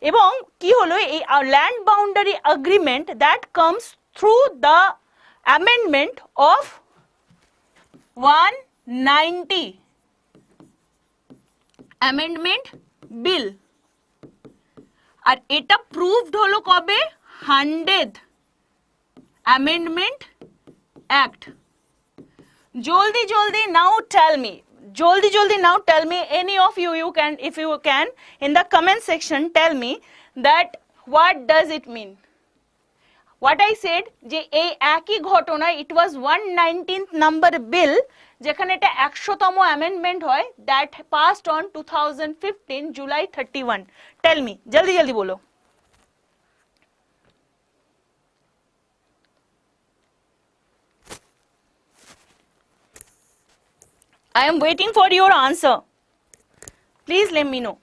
এবং কি হলো, এই land boundary agreement that comes through the amendment of 190 amendment bill, আর এটা প্রুভড হলো কবে, 100th amendment act। জলদি জলদি now tell me, now tell me, any of you can, if you can, in the comment section tell me that what does it mean। What I said যে এই একই ঘটনা, it was 119th number bill যেখানে এটা 100তম amendment হয়, that passed on 2015 July 31। Tell me, জলদি জলদি বলো। I am waiting for your answer. Please let me know.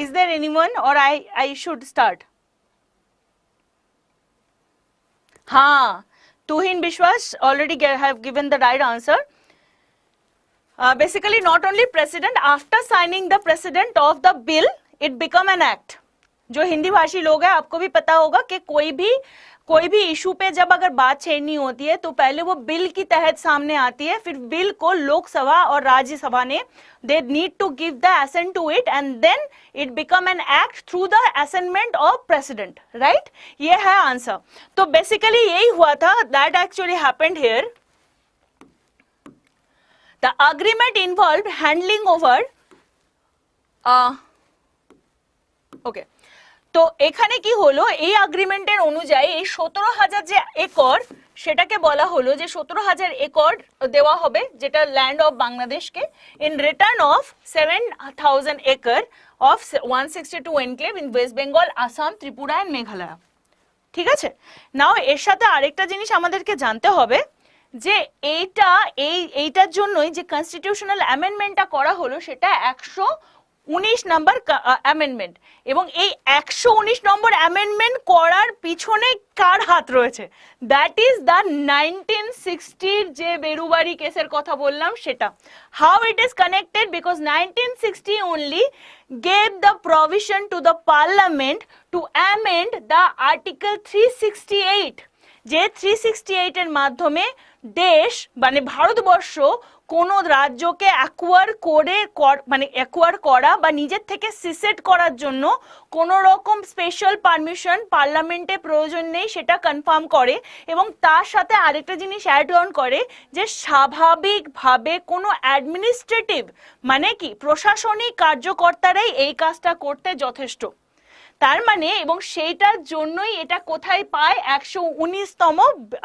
Is there anyone, or I should start? हाँ, Tuhin Bishwas already have given the right answer. Basically, not only president, after signing the president of the bill, it become an act. जो हिंदी भाषी लोग हैं आपको भी पता होगा कि कोई भी इशू पे जब अगर बात छेड़नी होती है तो पहले वो बिल की तहत सामने आती है, फिर बिल को लोकसभा और राज्यसभा ने they need to give the assent to it and then it become an act through the assentment of president, right? ये है आंसर। तो बेसिकली यही हुआ था, that actually happened here। The agreement involved handling over okay, তো এখানে কি হলো, এই এগ্রিমেন্টের অনুযায়ী এই 17,000 যে একর সেটাকে বলা হলো যে 17,000 একর দেওয়া হবে, যেটা ল্যান্ড অফ বাংলাদেশকে, in return of 7,000 acre of 162 enclave in West Bengal, Assam, Tripura and Meghalaya. ঠিক আছে, নাও এর সাথে আরেকটা জিনিস আমাদেরকে জানতে হবে যে এইটার জন্যই যে কনস্টিটিউশনাল অ্যামেন্ডমেন্টটা করা হলো সেটা 119 নম্বর অ্যামেন্ডমেন্ট, এবং এই 119 নম্বর অ্যামেন্ডমেন্ট করার পিছনে কার হাত রয়েছে, দ্যাট ইজ দ্য 1960 যে বেরুবাড়ি কেসের কথা বললাম সেটা। How it is connected, because 1960 only gave the provision to the parliament to amend the article 368, যে 368 এর মাধ্যমে দেশ মানে ভারতবর্ষ কোন রাজ্যকে অ্যাকোয়ার করা বা নিজের থেকে সিসেট করার জন্য কোন রকম স্পেশাল পারমিশন পার্লামেন্টে প্রয়োজন নেই সেটা কনফার্ম করে, এবং তার সাথে আরেকটা জিনিস অ্যাড অন করে যে স্বাভাবিকভাবে কোনো অ্যাডমিনিস্ট্রেটিভ মানে কি প্রশাসনিক কার্যকর্তারাই এই কাজটা করতে যথেষ্ট। তার মানে, এবং সেইটার জন্যই এটা কোথায় পায়, 119তম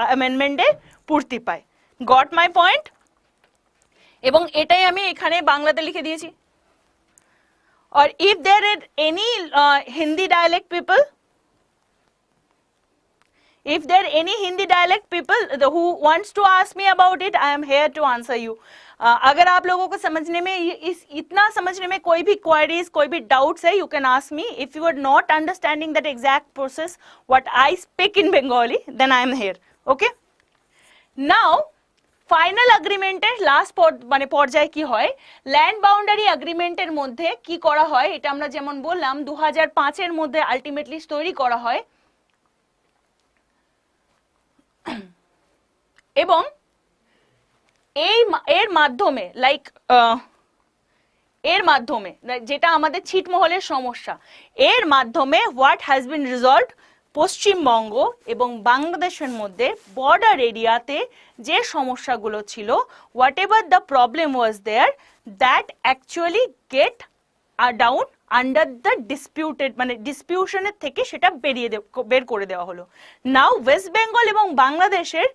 অ্যামেন্ডমেন্টে পূর্তি পায়। Got my point? এবং এটাই আমি এখানে বাংলাতে লিখে দিয়েছি। or if there is any Hindi dialect people, if there are any Hindi dialect people who wants to ask me about it, I am here to answer you। अगर आप लोगों को समझने में इतना समझने में कोई भी queries, कोई भी doubts है, you can ask me। if you are not understanding that exact process what I speak in Bengali, then I am here, okay? now final এগ্রিমেন্টের লাস্ট মানে পর্যায়ে কি হয়, ল্যান্ড বাউন্ডারি এগ্রিমেন্টের মধ্যে কি করা হয়, এটা আমরা যেমন বললাম 2005 এর মধ্যে আলটিমেটলি তৈরি করা হয়, এবং এর মাধ্যমে যেটা আমাদের ছিটমহলের সমস্যা, এর মাধ্যমে what has been resolved, Paschimbanga এবং বাংলাদেশের মধ্যে বর্ডার এরিয়াতে যে সমস্যাগুলো ছিল, whatever the problem was there, that actually get down under the disputed, মানে ডিসপিউশনের থেকে সেটা বের করে দেওয়া হলো। নাও ওয়েস্ট বেঙ্গল এবং বাংলাদেশের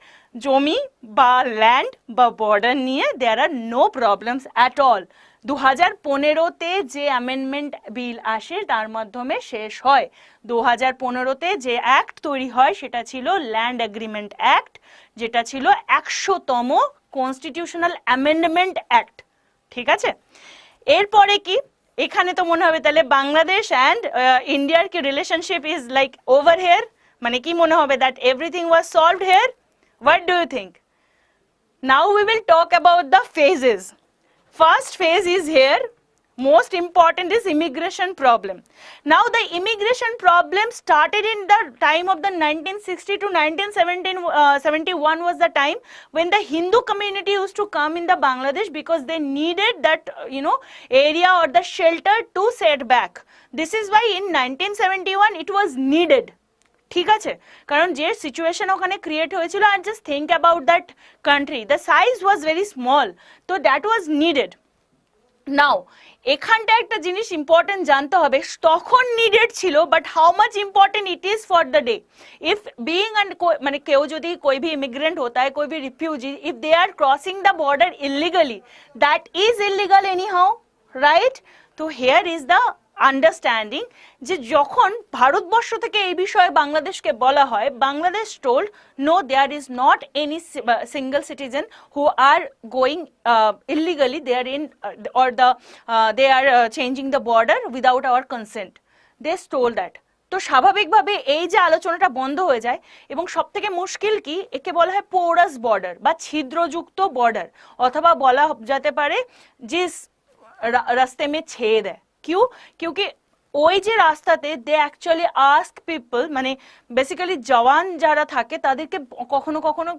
জমি বা ল্যান্ড বা বর্ডার নিয়ে দেয়ার আর নো প্রবলেমস অ্যাট অল। 2015-তে যে অ্যামেন্ডমেন্ট বিল আসে তার মাধ্যমে শেষ হয়। 2015-তে যে অ্যাক্ট তৈরি হয় সেটা ছিল ল্যান্ড এগ্রিমেন্ট অ্যাক্ট, যেটা ছিল 100তম কনস্টিটিউশনাল অ্যামেন্ডমেন্ট অ্যাক্ট। ঠিক আছে, এরপরে কি এখানে তো মনে হবে তাহলে বাংলাদেশ অ্যান্ড ইন্ডিয়ার কি relationship is like over here, মানে কি মনে হবে that everything was solved here? What do you think? Now we will talk about the phases. First phase is here, most important is immigration problem. Now the immigration problem started in the time of the 1960 to 1971 was the time when the Hindu community used to come in the Bangladesh because they needed that area or the shelter to set back. This is why in 1971 it was needed. ঠিক আছে, কারণ যে situation ওখানে create হয়েছিল, আর just think about that country, the size was very small, তো that was needed. Now এখানটা একটা জিনিস ইম্পর্টেন্ট জানতে হবে, তখন নিডেড ছিল, but how much important it is for the day. If being and মানে কেউ যদি कोई भी इमिग्रेंट होता है, कोई भी refugee, if they are crossing the border illegally, that is illegal anyhow, right? तो हियर इज द আন্ডারস্ট্যান্ডিং যে যখন ভারতবর্ষ থেকে এই বিষয়ে বাংলাদেশকে বলা হয়, Bangladesh told no, there is not any single citizen who are going illegally there in or the they are changing the border without our consent, they told that. তো স্বাভাবিকভাবে এই যে আলোচনাটা বন্ধ হয়ে যায়, এবং সব থেকে মুশকিল কি, একে বলা হয় পোরাস বর্ডার বা ছিদ্রযুক্ত বর্ডার, অথবা বলা যেতে পারে জিস রাস্তে মে छेद है। क्यों? क्योंकि ওই যে রাস্তাতে দে অ্যাকচুয়ালি আস্ক পিপল, মানে বেসিক্যালি জওয়ান যারা থাকে তাদেরকে কখনো কখনো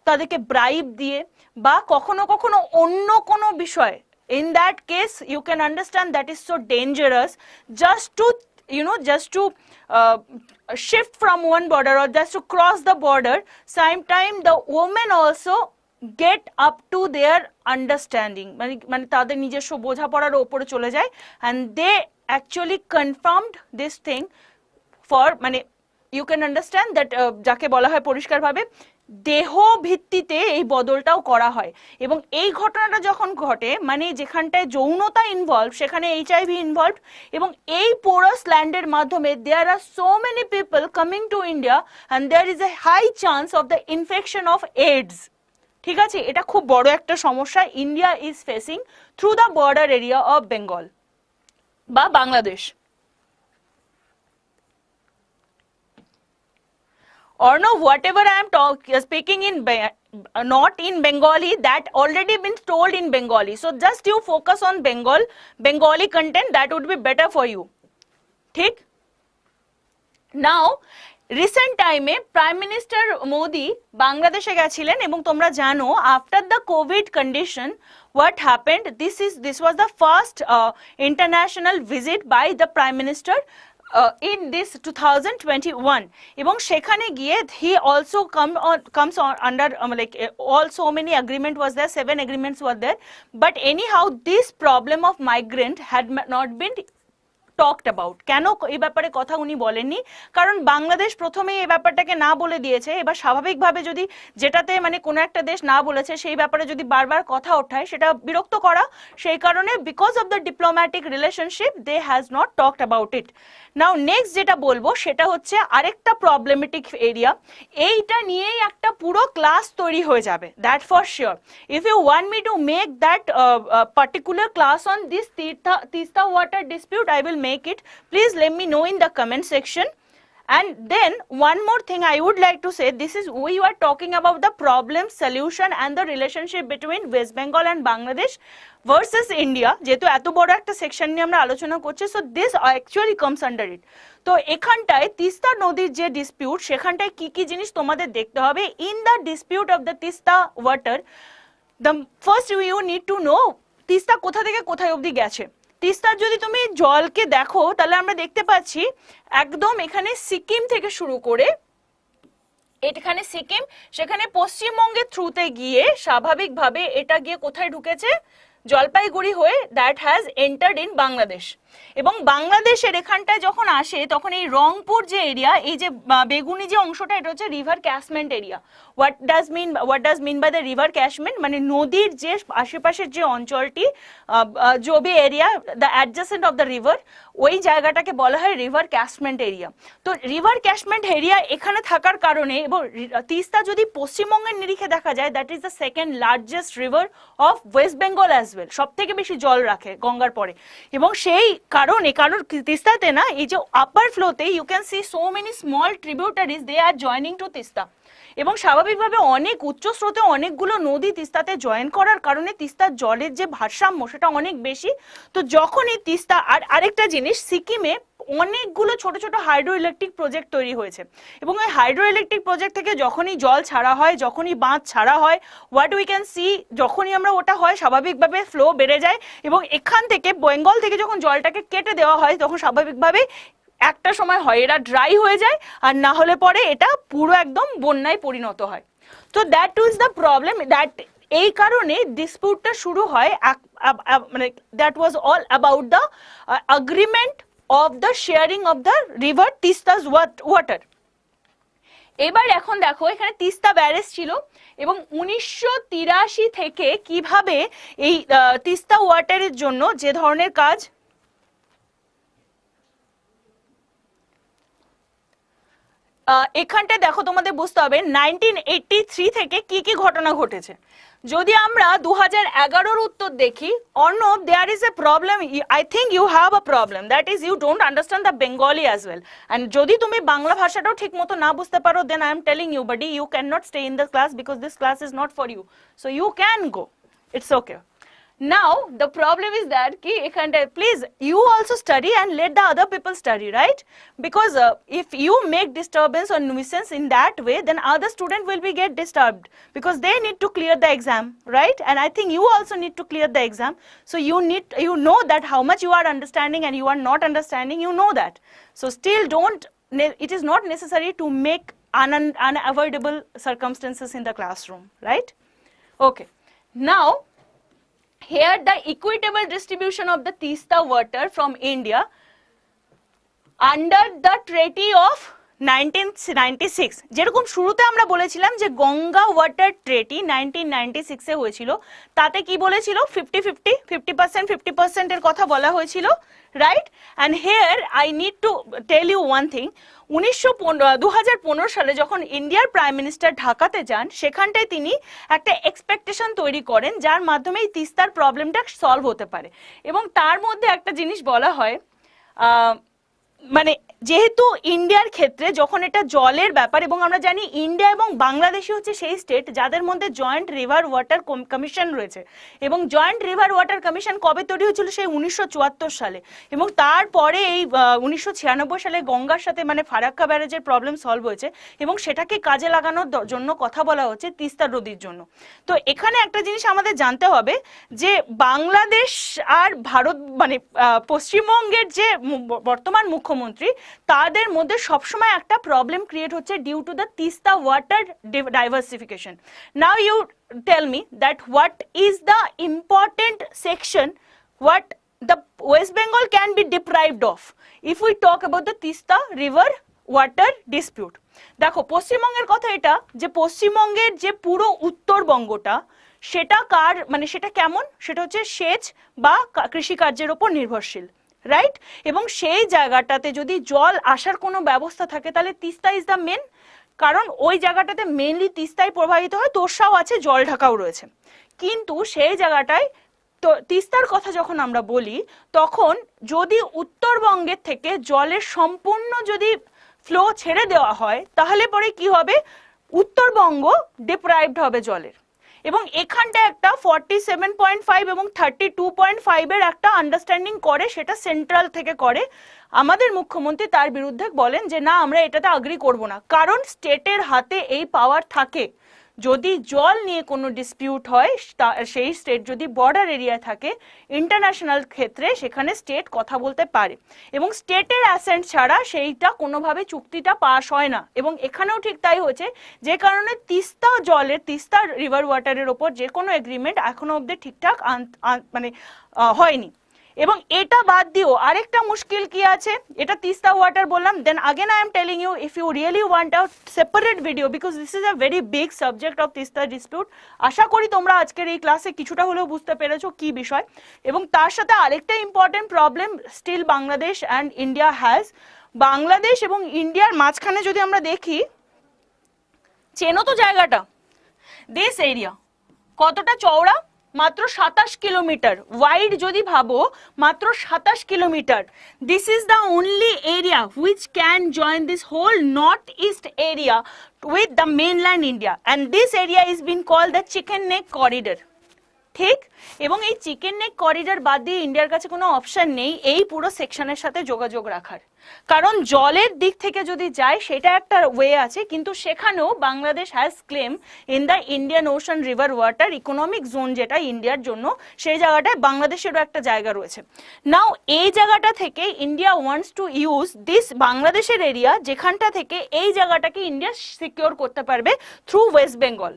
তাদেরকে ব্রাইব দিয়ে বা কখনো কখনো অন্য কোনো বিষয়, in that case you can understand that is so dangerous, just to just to shift from one border or just to cross the border. Sometimes the women also get up to their understanding, মানে তাদের নিজস্ব বোঝাপড়ার ওপরে চলে যায়, and they actually confirmed this thing for, মানে you can understand that যাকে বলা হয় পরিষ্কারভাবে দেহ ভিত্তিতে এই বদলটাও করা হয়। এবং এই ঘটনাটা যখন ঘটে, মানে যেখানটায় যৌনতা ইনভলভ সেখানে এইচআইভি ইনভলভ, এবং এই পোরাস ল্যান্ডের মাধ্যমে there are so many people coming to India and there is a high chance of the infection of AIDS. ঠিক আছে, এটা খুব বড় একটা সমস্যা India is facing through the border area of Bengal বা Bangladesh. Or no, whatever I am speaking in not in Bengali, that already been told in Bengali. So just you focus on Bengali content, that would be better for you. ঠিক? Now recent টাইমে prime minister Modi বাংলাদেশে গেছিলেন, এবং তোমরা জানো after the Covid condition what happened, this was the first international visit by the prime minister in this 2021, এবং সেখানে গিয়ে he also comes on under like all so many agreement was there, 7 agreements were there, but anyhow this problem of migrant had not been talked about. কেন এই ব্যাপারে কথা উনি বলেননি? কারণ বাংলাদেশ প্রথমেই এই ব্যাপারটাকে না বলে দিয়েছে। এবার স্বাভাবিকভাবে যদি যেটাতে মানে কোনো একটা দেশ না বলেছে সেই ব্যাপারে যদি বারবার কথা ওঠায় সেটা বিরক্ত করা, সেই কারণে because of the diplomatic relationship they has not talked about it. Now next যেটা বলবো সেটা হচ্ছে আরেকটা প্রবলেমেটিক এরিয়া, এইটা নিয়েই একটা পুরো ক্লাস তৈরি হয়ে যাবে, that for sure. If you want me to make that particular class on this Teesta water dispute, I will make it. Please let me know in the comment section. And then one more thing I would like to say, this is we are talking about the problem solution and the relationship between West Bengal and Bangladesh versus India, যেহেতু এত বড় একটা section নিয়ে আমরা আলোচনা করছি, so this actually comes under it. তো এখানটায় তিস্তা নদীর যে ডিসপিউট, সেখানটায় কি কি জিনিস তোমাদের দেখতে হবে in the dispute of the Teesta water, the first you need to know Teesta কোথা থেকে কোথায় অবধি গেছে। তিস্তার যদি তুমি জলকে দেখো তাহলে আমরা দেখতে পাচ্ছি একদম এখানে সিকিম থেকে শুরু করে এখানে সিকিম, সেখানে পশ্চিমবঙ্গের থ্রুতে গিয়ে স্বাভাবিকভাবে এটা গিয়ে কোথায় ঢুকেছে, জলপাইগুড়ি হয়ে that has entered in Bangladesh. এবং বাংলাদেশের এখানটায় যখন আসে তখন এই রংপুর যে এরিয়া, এই যে বেগুনি যে অংশটা, এটা হচ্ছে river catchment area. What does mean by the river catchment, মানে নদীর যে আশেপাশের যে অঞ্চলটি, জবি area, the adjacent of the river, ওই জায়গাটাকে বলা হয় রিভার ক্যাচমেন্ট এরিয়া। তো রিভার ক্যাচমেন্ট এরিয়া এখানে থাকার কারণে, এবং তিস্তা যদি পশ্চিমবঙ্গের নিরিখে দেখা যায়, that is the second largest river of West Bengal as well, সব থেকে বেশি জল রাখে গঙ্গার পরে। এবং সেই কারণ তিস্তাতে না, এই যে আপার ফ্লোতে you can see so many small tributaries, they are joining to Teesta. এবং স্বাভাবিকভাবে অনেক উচ্চ স্রোতে অনেকগুলো নদী তিস্তাতে জয়েন করার কারণে তিস্তার জলের যে ভারসাম্য সেটা অনেক বেশি। তো যখনই তিস্তা, আর আরেকটা জিনিস, সিকিমে অনেকগুলো ছোট ছোট হাইড্রো ইলেকট্রিক প্রজেক্ট তৈরি হয়েছে, এবং ওই হাইড্রো ইলেকট্রিক প্রজেক্ট থেকে যখনই জল ছাড়া হয়, যখনই বাঁধ ছাড়া হয়, হোয়াট উই ক্যান সি, যখনই আমরা ওটা হয় স্বাভাবিকভাবে ফ্লো বেড়ে যায়। এবং এখান থেকে বেঙ্গল থেকে যখন জলটাকে কেটে দেওয়া হয় তখন স্বাভাবিকভাবে একটা সময় হয় এরা ড্রাই হয়ে যায়, আর না হলে পরে এটা পুরো একদম বন্যায় পরিণত হয়। তো that is the problem, that এই কারণে ডিসপিউটটা শুরু হয়, মানে that was all about the agreement of the sharing of the river Tista's water. এবার এখন দেখো এখানে তিস্তা ব্যারেজ ছিল, এবং 1983 থেকে কিভাবে এই তিস্তা ওয়াটারের জন্য যে ধরনের কাজ, এখানটায় দেখো তোমাদের বুঝতে হবে 1983 থেকে কি কি ঘটনা ঘটেছে। যদি আমরা 2011 উত্তর দেখি, Arnab, there is a problem, I think you have a problem, that is you don't understand the Bengali as well. And যদি তুমি বাংলা ভাষাটাও ঠিক মতো না বুঝতে পারো, then I am telling you buddy, you can not stay in the class because this class is not for you, so you can go, it's okay. Now the problem is that ki ekhante please you also study and let the other people study, right? Because if you make disturbance or nuisance in that way, then other student will be get disturbed because they need to clear the exam, right? And I think you also need to clear the exam, so you know that how much you are understanding and you are not understanding, you know that. So still don't, it is not necessary to make unavoidable circumstances in the classroom, right? Okay, now here the equitable distribution of the Tista water from India under the Treaty of 1996, যেরকম শুরুতে আমরা বলেছিলাম যে Ganga water ট্রেটি 1996 এ হয়েছিল, তাতে কি বলেছিল 50% এর কথা বলা হয়েছিল, right? And here I need to tell you one thing, 2015 সালে যখন ইন্ডিয়ার প্রাইম মিনিস্টার ঢাকাতে যান, সেখানটায় তিনি একটা এক্সপেকটেশন তৈরি করেন যার মাধ্যমে এই তিস্তার প্রবলেমটা সলভ হতে পারে। এবং তার মধ্যে একটা জিনিস বলা হয়, মানে যেহেতু ইন্ডিয়ার ক্ষেত্রে যখন এটা জলের ব্যাপার, এবং আমরা জানি ইন্ডিয়া এবং বাংলাদেশই হচ্ছে সেই স্টেট যাদের মধ্যে জয়েন্ট রিভার ওয়াটার কমিশন রয়েছে, এবং জয়েন্ট রিভার ওয়াটার কমিশন কবে তৈরি হয়েছিল, সেই 1974 সালে, এবং তারপরে এই 1996 সালে গঙ্গার সাথে মানে ফারাক্কা ব্যারেজের প্রবলেম সলভ হয়েছে, এবং সেটাকে কাজে লাগানোর জন্য কথা বলা হচ্ছে তিস্তা নদীর জন্য। তো এখানে একটা জিনিস আমাদের জানতে হবে যে বাংলাদেশ আর ভারত, মানে পশ্চিমবঙ্গের যে বর্তমান মুখ্যমন্ত্রী, তাদের মধ্যে সবসময় একটা প্রবলেম ক্রিয়েট হচ্ছে due to the Teesta water diversification. Now you tell me that what is the important section what the West Bengal can be deprived of if we talk about the Tista river water dispute. দেখো পশ্চিমবঙ্গের কথা এটা, যে পশ্চিমবঙ্গের যে পুরো উত্তরবঙ্গটা, সেটা কার, মানে সেটা কেমন, সেটা হচ্ছে সেচ বা কৃষিকার্যের উপর নির্ভরশীল, রাইট? এবং সেই জায়গাটাতে যদি জল আসার কোনো ব্যবস্থা থাকে তাহলে তিস্তা ইজ দ্য মেন, কারণ ওই জায়গাটাতে মেনলি তিস্তাই প্রবাহিত হয়, তোর্সাও আছে, জল ঢাকাও রয়েছে। কিন্তু সেই জায়গাটায় তো তিস্তার কথা যখন আমরা বলি, তখন যদি উত্তরবঙ্গের থেকে জলের সম্পূর্ণ যদি ফ্লো ছেড়ে দেওয়া হয়, তাহলে পরে কি হবে, উত্তরবঙ্গ ডিপ্রাইভড হবে জলের। এবং এখানটা একটা 47.5 এবং 32.5 এর একটা আন্ডারস্ট্যান্ডিং করে, সেটা সেন্ট্রাল থেকে করে। আমাদের মুখ্যমন্ত্রী তার বিরুদ্ধে বলেন যে না, আমরা এটাতে এগ্রি করব না, কারণ স্টেটের হাতে এই পাওয়ার থাকে। যদি জল নিয়ে কোনো ডিসপিউট হয়, সেই স্টেট যদি বর্ডার এরিয়া থাকে ইন্টারন্যাশনাল ক্ষেত্রে, সেখানে স্টেট কথা বলতে পারে এবং স্টেটের অ্যাসেন্ট ছাড়া সেইটা কোনোভাবে চুক্তিটা পাস হয় না। এবং এখানেও ঠিক তাই হয়েছে, যে কারণে তিস্তা রিভার ওয়াটারের ওপর যে কোনো এগ্রিমেন্ট এখনো অবধি ঠিকঠাক মানে হয়নি। এবং এটা বাদ দিও আরেকটা মুশকিল কি আছে, এটা তিস্তা ওয়াটার বললাম, then again I am telling you, if you really want a separate video, because this is a very big subject of Teesta dispute. আশা করি তোমরা আজকের এই ক্লাসে কিছুটা হলেও বুঝতে পেরেছো কি বিষয়। এবং তার সাথে আরেকটা important problem still Bangladesh and India has, Bangladesh এবং ইন্ডিয়ার মাঝখানে যদি আমরা দেখি, চেনো তো জায়গাটা, দিস এরিয়া কতটা চওড়া, মাত্র 27 কিলোমিটার, ওয়াইড যদি ভাবো মাত্র 27 kilometre. This is the only area which can join this whole north east area with the mainland India, and this area is been called the chicken neck corridor. ঠিক, এবং এই chicken neck corridor বাদ দিয়ে ইন্ডিয়ার কাছে কোনো option নেই এই পুরো সেকশনের সাথে যোগাযোগ রাখার, কারণ জলের দিক থেকে যদি যায় সেটা একটা ওয়ে আছে, কিন্তু সেখানেও Bangladesh has claim in the Indian ocean river water economic zone, যেটা ইন্ডিয়ার জন্য, সেই জায়গাটায় বাংলাদেশেরও একটা জায়গা রয়েছে। নাও এই জায়গাটা থেকে India wants to use this বাংলাদেশের এরিয়া, যেখানটা থেকে এই জায়গাটাকে ইন্ডিয়া সিকিওর করতে পারবে থ্রু ওয়েস্ট বেঙ্গল।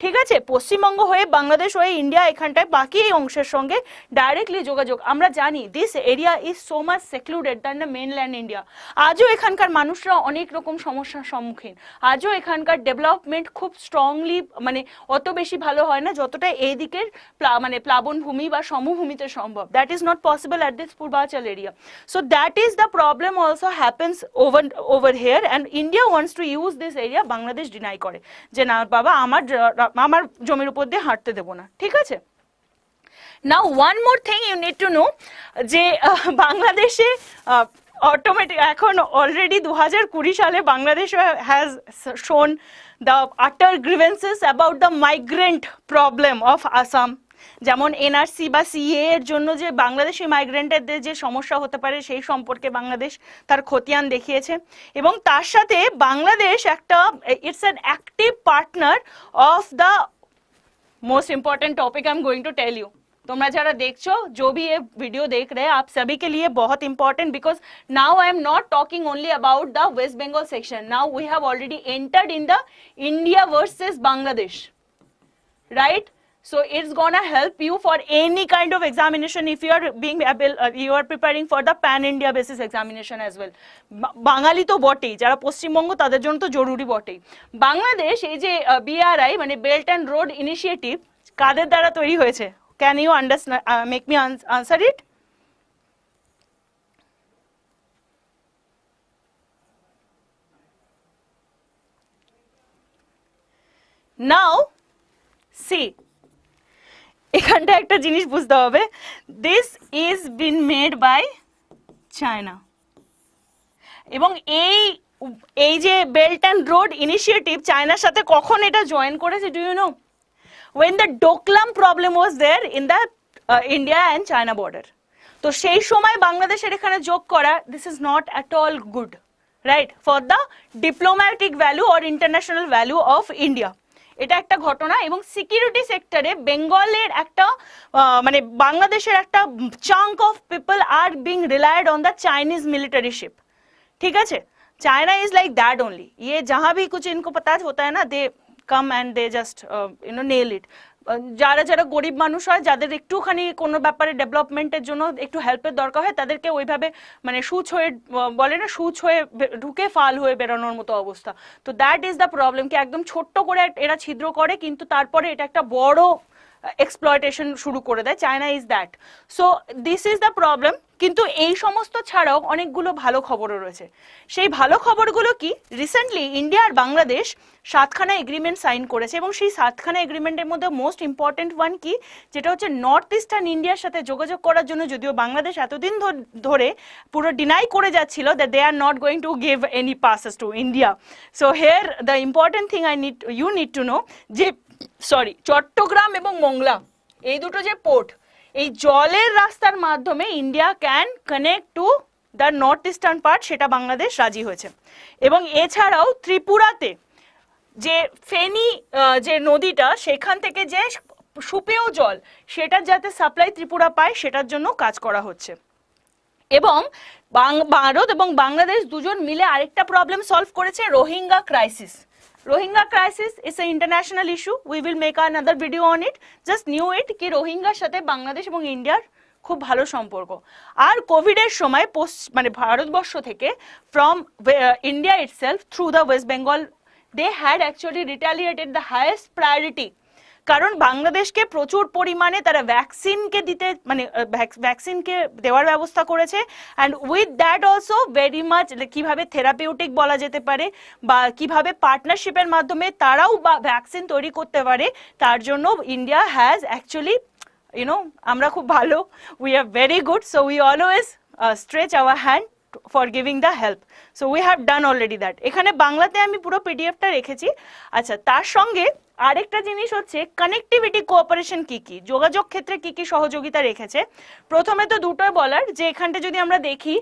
ঠিক আছে, পশ্চিমবঙ্গ হয়ে বাংলাদেশ হয়ে ইন্ডিয়া এখানটায় বাকি এই অংশের সঙ্গে ডাইরেক্টলি যোগাযোগ। আমরা জানি this area is so much secluded than the mainland India. আজও এখানকার মানুষরা অনেক রকম সমস্যার সম্মুখীন, আজও এখানকার ডেভেলপমেন্ট খুব স্ট্রংলি মানে অত বেশি ভালো হয় না যতটা এই দিকের মানে প্লাবন ভূমি বা সমভূমিতে সম্ভব। That is not possible at this Purbachal area. So that is the problem also happens over here, and India wants to use this area. Bangladesh deny করে যে না বাবা, আমার জমির উপর দিয়ে হাঁটতে দেবো না। ঠিক আছে, now one more thing you need to know, যে বাংলাদেশে অটোমেটিক এখন অলরেডি 2020 সালে Bangladesh has shown the utter grievances about the migrant problem of Assam. যেমন এনআরসি বা সিএ এর জন্য যে বাংলাদেশি মাইগ্রেন্টদের যে সমস্যা হতে পারে সেই সম্পর্কে বাংলাদেশ তার খতিয়ান দেখিয়েছে। এবং তার সাথে বাংলাদেশ একটা it's an active partner of the most important topic I am going to tell you. तुम्हारा जरा देखो, जो भी ये वीडियो देख रहे हैं, आप सभी के लिए बहुत important, because now I am not talking only about the West Bengal section, now we have already entered in the India versus Bangladesh, right? So it's gonna help you for any kind of examination if you are being you are preparing for the pan India basis examination as well. বাঙালি তো বটেই, যারা পশ্চিমবঙ্গ তাদের জন্য তো জরুরি বটেই। বাংলাদেশ এই যে বিআরআই মানে বেল্ট অ্যান্ড রোড ইনিশিয়েটিভ কাদের দ্বারা তৈরি হয়েছে? Can you understand, make me answer it? Now see, এখানটা একটা জিনিস বুঝতে হবে, this is been made by China. এবং এই যে বেল্ট অ্যান্ড রোড ইনিশিয়েটিভ চায়নার সাথে কখন এটা জয়েন করেছে, do you know? When the Doklam problem was there in the India and China border. তো সেই সময় বাংলাদেশের এখানে যোগ করা, this is not at all good, right, for the diplomatic value or international value of India. এটা একটা ঘটনা। এবং সিকিউরিটি সেক্টরে বেঙ্গলের একটা মানে বাংলাদেশের একটা chunk of people are being relied on the Chinese military ship. ठीक है, China is like that only, ये जहाँ भी कुछ इनको पता होता है ना, they come and they just nail it. যারা যারা গরিব মানুষ হয়, যাদের একটুখানি কোনো ব্যাপারে ডেভেলপমেন্টের জন্য একটু হেল্পের দরকার হয়, তাদেরকে ওইভাবে মানে সুচ হয়ে বলে না, সুচ হয়ে ঢুকে ফাল হয়ে বেরোনোর মতো অবস্থা। তো দ্যাট ইজ দ্য প্রবলেম, কি একদম ছোট্ট করে এরা ছিদ্র করে, কিন্তু তারপরে এটা একটা বড় এক্সপ্লয়টেশন শুরু করে দেয়। China is that. So this is the problem. কিন্তু এই সমস্ত ছাড়াও অনেকগুলো ভালো খবরও রয়েছে। সেই ভালো খবরগুলো কি, রিসেন্টলি ইন্ডিয়া আর বাংলাদেশ 7খানা এগ্রিমেন্ট সাইন করেছে, এবং সেই 7খানা এগ্রিমেন্টের মধ্যে মোস্ট ইম্পর্টেন্ট ওয়ান কি, যেটা হচ্ছে নর্থ ইস্টার্ন ইন্ডিয়ার সাথে যোগাযোগ করার জন্য, যদিও বাংলাদেশ এতদিন ধরে পুরো ডিনাই করে যাচ্ছিল that they are not going to give any passes to India. So here the important thing you need to know, যে চট্টগ্রাম এবং মোংলা এই দুটো যে পোর্ট, এই জলের রাস্তার মাধ্যমে India can connect to the north eastern part, সেটা বাংলাদেশ রাজি হয়েছে। এবং এছাড়াও ত্রিপুরাতে যে ফেনী যে নদীটা সেখান থেকে যে সুপেয় জল সেটার যাতে সাপ্লাই ত্রিপুরা পায় সেটার জন্য কাজ করা হচ্ছে। এবং ভারত এবং বাংলাদেশ দুজন মিলে আরেকটা প্রবলেম সলভ করেছে, Rohingya crisis. Rohingya crisis is a international issue, we will make another video on it, just knew it কি রোহিঙ্গার সাথে বাংলাদেশ এবং ইন্ডিয়ার খুব ভালো সম্পর্ক। আর কোভিডের সময় মানে ভারতবর্ষ থেকে from India itself through the West Bengal they had actually retaliated the highest priority, কারণ বাংলাদেশকে প্রচুর পরিমাণে তারা ভ্যাকসিনকে দিতে মানে ভ্যাকসিনকে দেওয়ার ব্যবস্থা করেছে। And with that also very much কিভাবে থেরাপিউটিক বলা যেতে পারে বা কিভাবে পার্টনারশিপের মাধ্যমে তারাও বা ভ্যাকসিন তৈরি করতে পারে, তার জন্য ইন্ডিয়া হ্যাজ অ্যাকচুয়ালি আমরা খুব ভালো, we are very good, so we always stretch our hand for giving the help, so we have done already that. এখানে বাংলাতে আমি পুরো পিডিএফটা রেখেছি। আচ্ছা, তার সঙ্গে আরেকটা জিনিস হচ্ছে কানেক্টিভিটি কোঅপারেশন কি কি, যোগাযোগ ক্ষেত্রে কি কি সহযোগিতা রেখেছে। প্রথমে তো দুটোই বলার, যে এখানটা যদি আমরা দেখি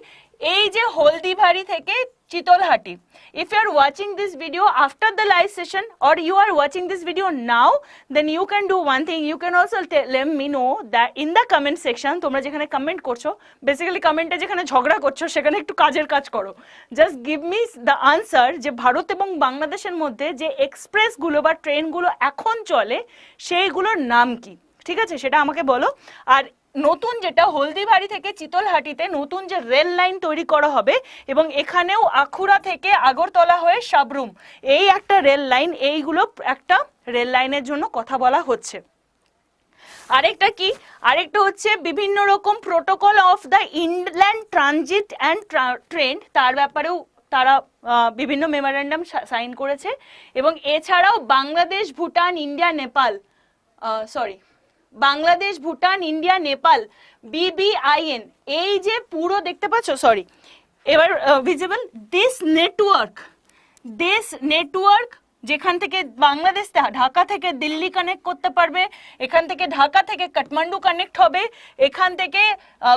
এই যে হলদিবাড়ি থেকে চিতলহাটি, if you are watching this video after the live session or you are watching this video now, then you can do one thing, you can also let me know that in the comment section, তোমরা যেখানে comment করছো, basically কমেন্টে যেখানে ঝগড়া করছো সেখানে একটু কাজের কাজ করো, just give me the answer যে ভারত এবং বাংলাদেশের মধ্যে যে এক্সপ্রেসগুলো বা ট্রেনগুলো এখন চলে সেইগুলোর নাম কি, ঠিক আছে, সেটা আমাকে বলো। আর নতুন যেটা হলদিবাড়ি থেকে চিতলহাটিতে নতুন যে রেল লাইন তৈরি করা হবে এবং এখানেও আখুরা থেকে আগরতলা হয়ে সাবরুম, এই একটা রেল লাইন, এইগুলো একটা রেল লাইনের জন্য কথা বলা হচ্ছে। আরেকটা কি, আরেকটা হচ্ছে বিভিন্ন রকম protocol of the inland transit and train, তার ব্যাপারেও তারা বিভিন্ন মেমোরেন্ডাম সাইন করেছে। এবং এছাড়াও Bangladesh, Bhutan, India, Nepal, Bangladesh, Bhutan, India, Nepal, BBIN, এই যে পুরো দেখতে পাচ্ছ, সরি এবার ভিজিবল, দিস নেটওয়ার্ক যেখান থেকে বাংলাদেশ ঢাকা থেকে দিল্লি কানেক্ট করতে পারবে, এখান থেকে ঢাকা থেকে কাঠমান্ডু কানেক্ট হবে, এখান থেকে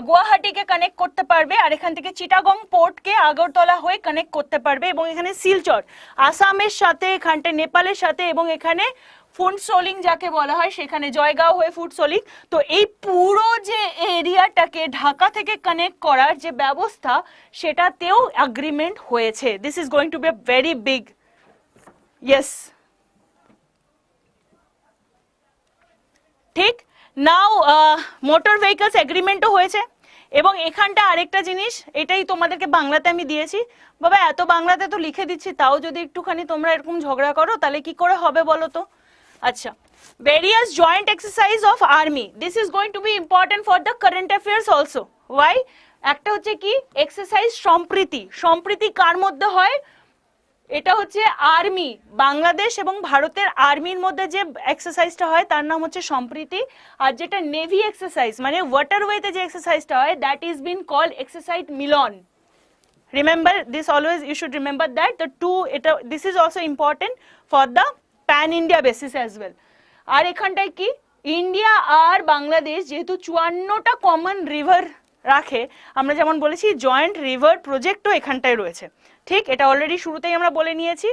গুয়াহাটিকে কানেক্ট করতে পারবে, আর এখান থেকে চিটাগং পোর্টকে আগরতলা হয়ে কানেক্ট করতে পারবে, এবং এখানে শিলচর আসামের সাথে, এখানটা নেপালের সাথে, এবং এখানে ফুটসোলিং যাকে বলা হয় সেখানে জয়গাঁও হয়ে ফুটসোলিং। তো এই পুরো যে এরিয়াটাকে ঢাকা থেকে কানেক্ট করার যে ব্যবস্থা সেটাতেও এগ্রিমেন্ট হয়েছে। This is going to be a very big, yes, ঠিক। নাও মোটর ভেহিকলস এগ্রিমেন্টও হয়েছে। এবং এখানটা আরেকটা জিনিস, এটাই তোমাদেরকে বাংলাতে আমি দিয়েছি, বাবা এত বাংলাতে তো লিখে দিচ্ছি, তাও যদি একটুখানি তোমরা এরকম ঝগড়া করো তাহলে কি করে হবে বলো তো। আচ্ছা, various joint exercise of army, this is going to be important for the current affairs also. Why? একটা হচ্ছে কি এক্সারসাইজ সম্প্রীতি, সম্প্রীতি কার মধ্যে হয়, এটা হচ্ছে আর্মি, বাংলাদেশ এবং ভারতের আর্মির মধ্যে যে এক্সারসাইজটা হয় তার নাম হচ্ছে সম্প্রীতি। আর যেটা নেভি এক্সারসাইজ মানে ওয়াটারওয়েতে যে এক্সারসাইজটা হয়, that is been called exercise Milan. Remember this always, you should remember that the two, this is also important for the pan India basis as well. আর এখানটায় কি ইন্ডিয়া আর বাংলাদেশ যেহেতু 54টা কমন রিভার রাখে, আমরা যেমন বলেছি জয়েন্ট রিভার প্রজেক্টও এখানটায় রয়েছে, ঠিক, এটা অলরেডি শুরুতেই আমরা বলে নিয়েছি।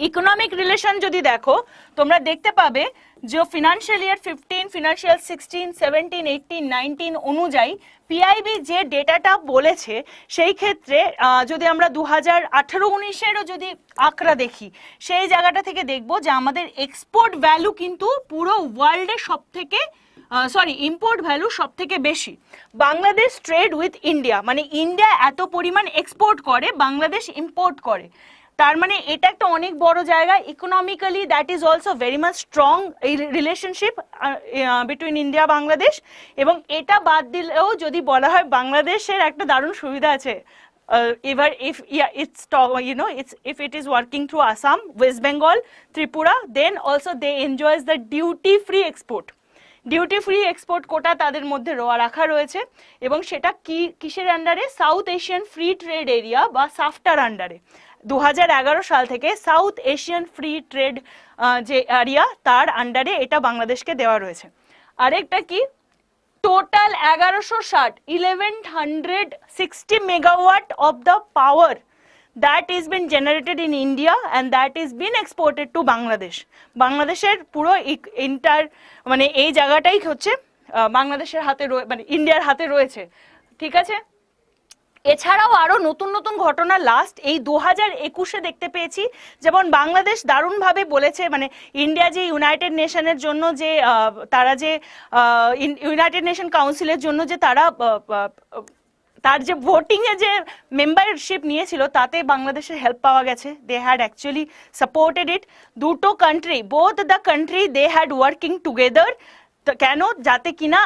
ইকোনমিক রিলেশন যদি দেখো তোমরা দেখতে পাবে যে ফিনান্সিয়াল ইয়ার 15, ফিনান্সিয়াল 16, 17, 18, 19 অনুযায়ী পিআইবি যে ডেটাটা বলেছে সেই ক্ষেত্রে যদি আমরা 2018-19-এরও যদি আঁকড়া দেখি, সেই জায়গাটা থেকে দেখবো যে আমাদের এক্সপোর্ট ভ্যালু কিন্তু পুরো ওয়ার্ল্ডের সব থেকে ইম্পোর্ট ভ্যালু সব থেকে বেশি। বাংলাদেশ ট্রেড উইথ ইন্ডিয়া মানে ইন্ডিয়া এত পরিমাণ এক্সপোর্ট করে, বাংলাদেশ ইম্পোর্ট করে, তার মানে এটা একটা অনেক বড় জায়গা। Economically that is also very much strong এই রিলেশনশিপ বিটুইন ইন্ডিয়া বাংলাদেশ। এবং এটা বাদ দিলেও যদি বলা হয় বাংলাদেশের একটা দারুণ সুবিধা আছে, এবার if it is working through Assam, West Bengal, Tripura, then also they enjoys the duty free export. Duty free export quota তাদের মধ্যে রাখা রয়েছে, এবং সেটা কিসের আন্ডারে, south Asian free trade area বা সাফটার আন্ডারে 2011 সাল থেকে সাউথ এশিয়ান ফ্রি ট্রেড যে এরিয়া তার আন্ডারে এটা বাংলাদেশকে দেওয়া রয়েছে। আরেকটা কি, total 1160 megawatt of the power that is been generated in India and that is been exported to Bangladesh. বাংলাদেশের পুরো ইন্টার মানে এই জায়গাটাই হচ্ছে বাংলাদেশের হাতে মানে ইন্ডিয়ার হাতে রয়েছে, ঠিক আছে। এছাড়াও আরো নতুন নতুন ঘটনা লাস্ট এই 2021-এ দেখতে পেয়েছি, যেমন বাংলাদেশ দারুণভাবে বলেছে, মানে ইন্ডিয়া যে ইউনাইটেড নেশনের জন্য যে তারা যে ইউনাইটেড নেশন কাউন্সিলের জন্য যে তারা তার যে ভোটিং এ যে মেম্বারশিপ নিয়েছিল তাতে বাংলাদেশের হেল্প পাওয়া গেছে। They had actually supported it. দুটো country, both the country they had working together, কেন, যাতে কিনা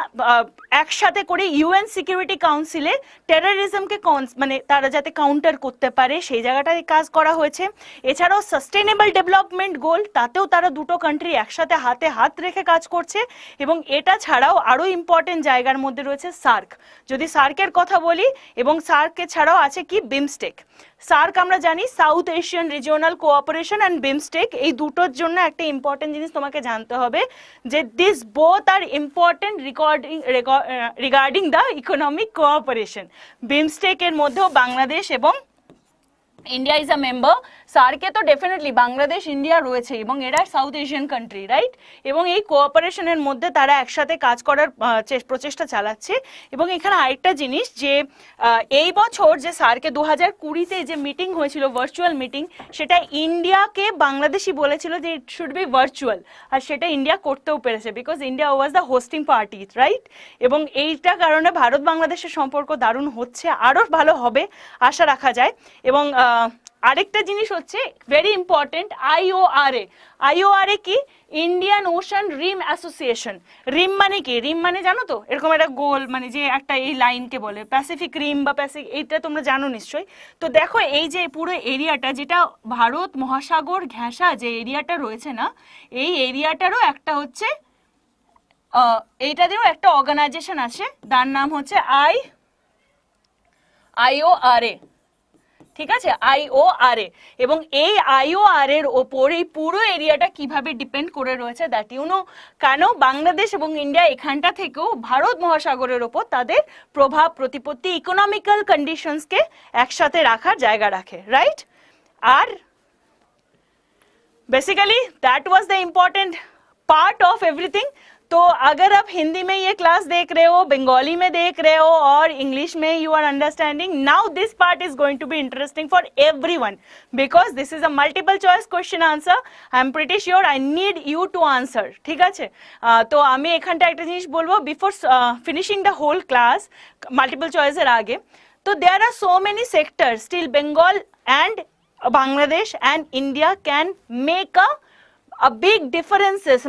একসাথে করে ইউএন সিকিউরিটি কাউন্সিলে টেররিজমকে মানে তারা যাতে কাউন্টার করতে পারে সেই জায়গাটায় কাজ করা হয়েছে। এছাড়াও সাস্টেনেবল ডেভেলপমেন্ট গোল, তাতেও তারা দুটো কান্ট্রি একসাথে হাতে হাত রেখে কাজ করছে। এবং এটা ছাড়াও আরও ইম্পর্টেন্ট জায়গার মধ্যে রয়েছে সার্ক। যদি সার্কের কথা বলি, এবং সার্কে ছাড়াও আছে কি বিমস্টেক। সার্ক আমরা জানি south Asian regional cooperation and BIMSTEC, এই দুটোর জন্য একটা ইম্পর্টেন্ট জিনিস তোমাকে জানতে হবে যে this both are important regarding the economic cooperation. বিমস্টেকের মধ্যেও বাংলাদেশ এবং ইন্ডিয়া ইজ আ মেম্বার। সার্কে তো ডেফিনেটলি বাংলাদেশ ইন্ডিয়া রয়েছে এবং এরা সাউথ এশিয়ান কান্ট্রি, রাইট। এবং এই কোঅপারেশনের মধ্যে তারা একসাথে কাজ করার প্রচেষ্টা চালাচ্ছে। এবং এখানে আরেকটা জিনিস যে এই বছর যে সার্কে 2020-তে যে মিটিং হয়েছিল, ভার্চুয়াল মিটিং, সেটা ইন্ডিয়াকে বাংলাদেশই বলেছিল যে ইট শুড বি ভার্চুয়াল, আর সেটা ইন্ডিয়া করতেও পেরেছে because India was the hosting party, right. এবং এইটা কারণে ভারত বাংলাদেশের সম্পর্ক দারুণ হচ্ছে, আরও ভালো হবে আশা রাখা যায়। এবং আরেকটা জিনিস হচ্ছে ভেরি ইম্পর্টেন্ট, আইওআরএ। আইওআরএ কি? ইন্ডিয়ান ওশান রিম অ্যাসোসিয়েশন। রিম মানে কি? রিম মানে জানো তো, এরকম একটা গোল, মানে যে একটা এই লাইনকে বলে প্যাসিফিক রিম বা প্যাসিফিক, এইটা তোমরা জানো নিশ্চয়ই। তো দেখো এই যে পুরো এরিয়াটা, যেটা ভারত মহাসাগর ঘেঁষা যে এরিয়াটা রয়েছে না, এই এরিয়াটারও একটা হচ্ছে এইটাদেরও একটা অর্গানাইজেশন আছে, তার নাম হচ্ছে আইওআরএ, ঠিক আছে, আইওআরএ। এবং এই আইওআরএর ওপর এই পুরো এরিয়াটা কিভাবে ডিপেন্ড করে রয়েছে দ্যাট ইউ নো। কেন বাংলাদেশ এবং ইন্ডিয়া এখানটা থেকেও ভারত মহাসাগরের ওপর তাদের প্রভাব প্রতিপত্তি, ইকোনমিক্যাল কন্ডিশনসকে একসাথে রাখার জায়গা রাখে, রাইট। আর basically that was the important part of everything. तो अगर आप हिंदी में ये क्लास देख रहे हो, बंगाली में देख रहे हो और इंग्लिश में you are understanding, now this part is going to be interesting for everyone because this is a multiple choice question answer. I am pretty sure I need you to answer, ঠিক আছে। তো আমি এখানটা একটা জিনিস বলবো before finishing the whole class, multiple চয়েসের আগে। তো there are so many sectors still Bengal and Bangladesh and India can make a big differences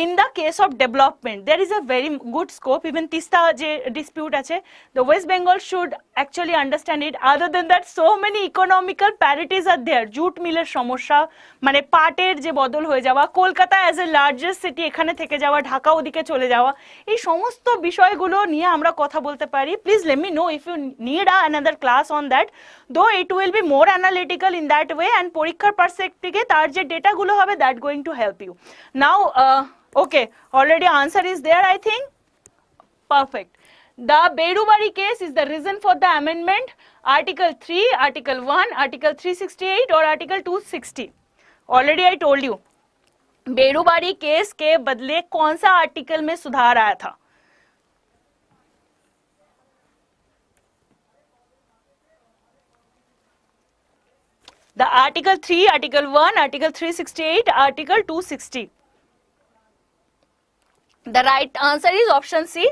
in the case of development. There is a very good scope. Even Tista je dispute ache, the West Bengal should actually understand it. Other than that, so many economical parities are there. Jute mill-er সমস্যা, মানে পাটের যে বদল হয়ে যাওয়া, Kolkata as a largest city এখানে থেকে যাওয়া, ঢাকা ওদিকে চলে যাওয়া, এই সমস্ত বিষয়গুলো নিয়ে আমরা কথা বলতে পারি। Please let me know if you need another class on that, though it will be more analytical in that way and পরীক্ষার পার্সপেক্টিভে তার যে ডেটাগুলো হবে that going to help you. Now okay, already answer is there, I think. Perfect. The Berubari case is the reason for the amendment, article 3, article 1, article 368 or article 260. Already I told you Berubari case के बदले कौन सा article में सुधार आया था? The article 3, article 1, article 368, article 260. The right answer is option C.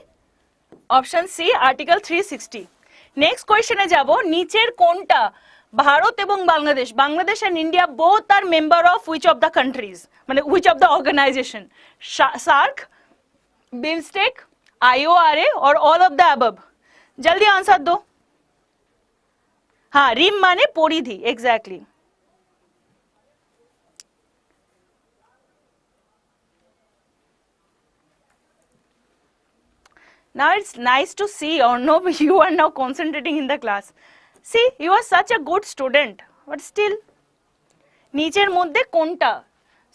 Option C, article 360. Next question এ যাব, নিচের কোনটা ভারত এবং Bangladesh, Bangladesh and India both are member of which of the countries, মানে which of the organization? SAARC, BIMSTEC, IORA or all of the above? जल्दी answer दो। हाँ, rim माने परिधि, exactly. Now it's nice to see, or no, you are now concentrating in the class. See, you are such a good student, but still, নিচের মধ্যে কোনটা?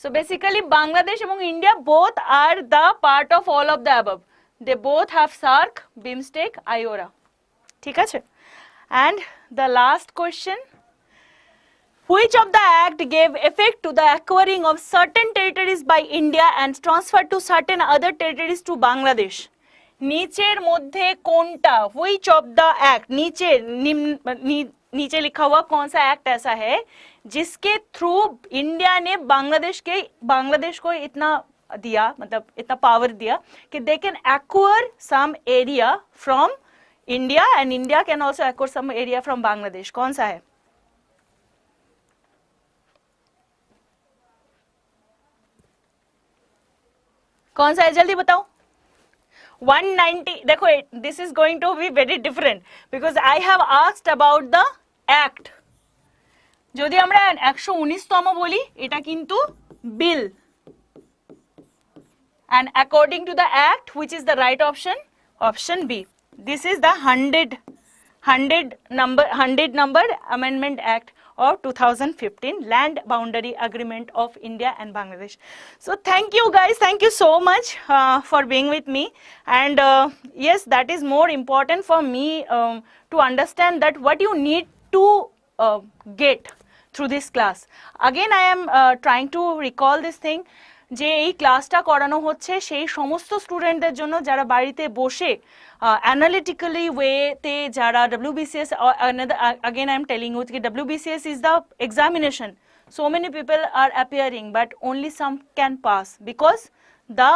So basically, Bangladesh এবং India both are the part of all of the above. They both have SAARC, BIMSTEC, IORA. ঠিক আছে? And the last question, Which of the act gave effect to the acquiring of certain territories by India and transferred to certain other territories to Bangladesh? नीचेर Madhya कोनटा which of the act नीचे लिखा हुआ कौन सा act ऐसा है जिसके through India ने बांग्लादेश को इतना दिया, मतलब इतना पावर दिया कि they can acquire some area from India and India can also acquire some area from Bangladesh? कौन सा है? कौन सा है जल्दी बताओ. 190. देखो, this is going to be very different because I have asked about the act. যদি আমরা 119তম বলি এটা কিন্তু বিল, and according to the act which is the right option, option B. This is the 100 number amendment act of 2015, land boundary agreement of India and Bangladesh. So thank you guys, thank you so much for being with me, and yes, that is more important for me to understand that what you need to get through this class. Again I am trying to recall this thing যে এই ক্লাসটা করানো হচ্ছে সেই সমস্ত স্টুডেন্টদের জন্য যারা বাড়িতে বসে অ্যানালিটিক্যালি ওয়েতে যারা WBCS, again I am telling you that WBCS is the examination. So many people are appearing but only some can pass because the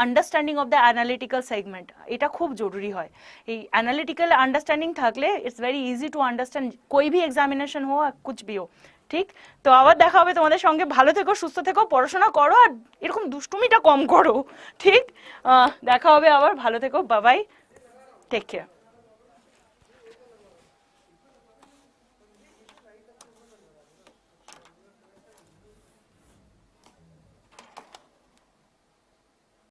understanding of the analytical segment এটা খুব জরুরি হয়. এই অ্যানালিটিক্যাল আন্ডারস্ট্যান্ডিং থাকলে it's very easy to understand कोई भी examination हो कुछ भी हो. ঠিক তো আবার দেখা হবে তোমাদের সঙ্গে. ভালো থেকো, সুস্থ থেকো, পড়াশোনা করো আর এরকম দুষ্টুমিটা কম করো. ঠিক দেখা হবে আবার. ভালো থেকো, বাই বাই, টেক কেয়ার.